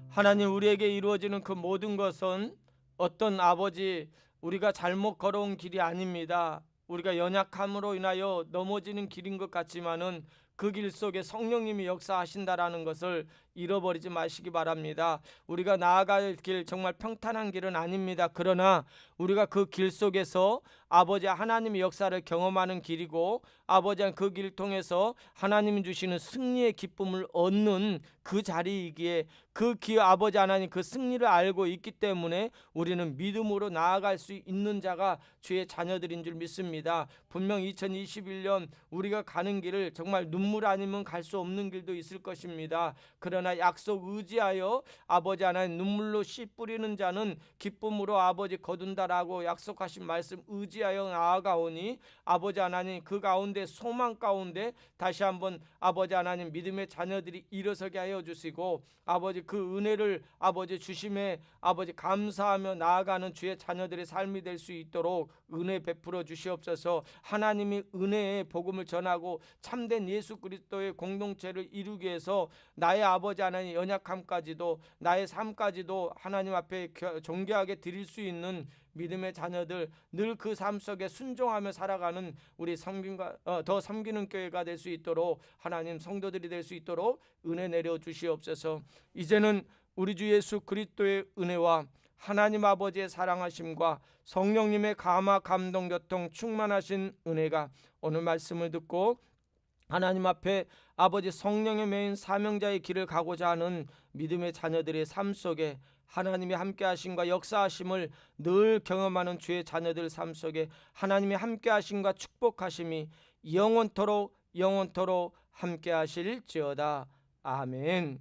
하나님 우리에게 이루어지는 그 모든 것은 어떤 아버지 우리가 잘못 걸어온 길이 아닙니다. 우리가 연약함으로 인하여 넘어지는 길인 것 같지만은 그 길 속에 성령님이 역사하신다라는 것을 잃어버리지 마시기 바랍니다. 우리가 나아갈 길 정말 평탄한 길은 아닙니다. 그러나 우리가 그 길 속에서 아버지 하나님의 역사를 경험하는 길이고 아버지 그 길 통해서 하나님이 주시는 승리의 기쁨을 얻는 그 자리이기에 그 아버지 하나님 그 승리를 알고 있기 때문에 우리는 믿음으로 나아갈 수 있는 자가 주의 자녀들인 줄 믿습니다. 분명 2021년 우리가 가는 길을 정말 눈물 아니면 갈 수 없는 길도 있을 것입니다. 그러나 약속 의지하여 아버지 하나님 눈물로 씨 뿌리는 자는 기쁨으로 아버지 거둔다라고 약속하신 말씀 의지하여 나아가오니 아버지 하나님 그 가운데 소망 가운데 다시 한번 아버지 하나님 믿음의 자녀들이 일어서게 하여 주시고 아버지 그 은혜를 아버지 주심에 아버지 감사하며 나아가는 주의 자녀들의 삶이 될 수 있도록 은혜 베풀어 주시옵소서. 하나님이 은혜의 복음을 전하고 참된 예수 그리스도의 공동체를 이루기 위해서 나의 아버지 하나님 연약함까지도 나의 삶까지도 하나님 앞에 존귀하게 드릴 수 있는 믿음의 자녀들 늘 그 삶 속에 순종하며 살아가는 우리 더 섬기는 교회가 될 수 있도록 하나님 성도들이 될 수 있도록 은혜 내려 주시옵소서. 이제는 우리 주 예수 그리스도의 은혜와 하나님 아버지의 사랑하심과 성령님의 감화 감동 교통 충만하신 은혜가 오늘 말씀을 듣고 하나님 앞에 아버지 성령의 메인 사명자의 길을 가고자 하는 믿음의 자녀들의 삶 속에 하나님이 함께 하심과 역사하심을 늘 경험하는 주의 자녀들 삶 속에 하나님이 함께 하심과 축복하심이 영원토록 함께 하실지어다. 아멘.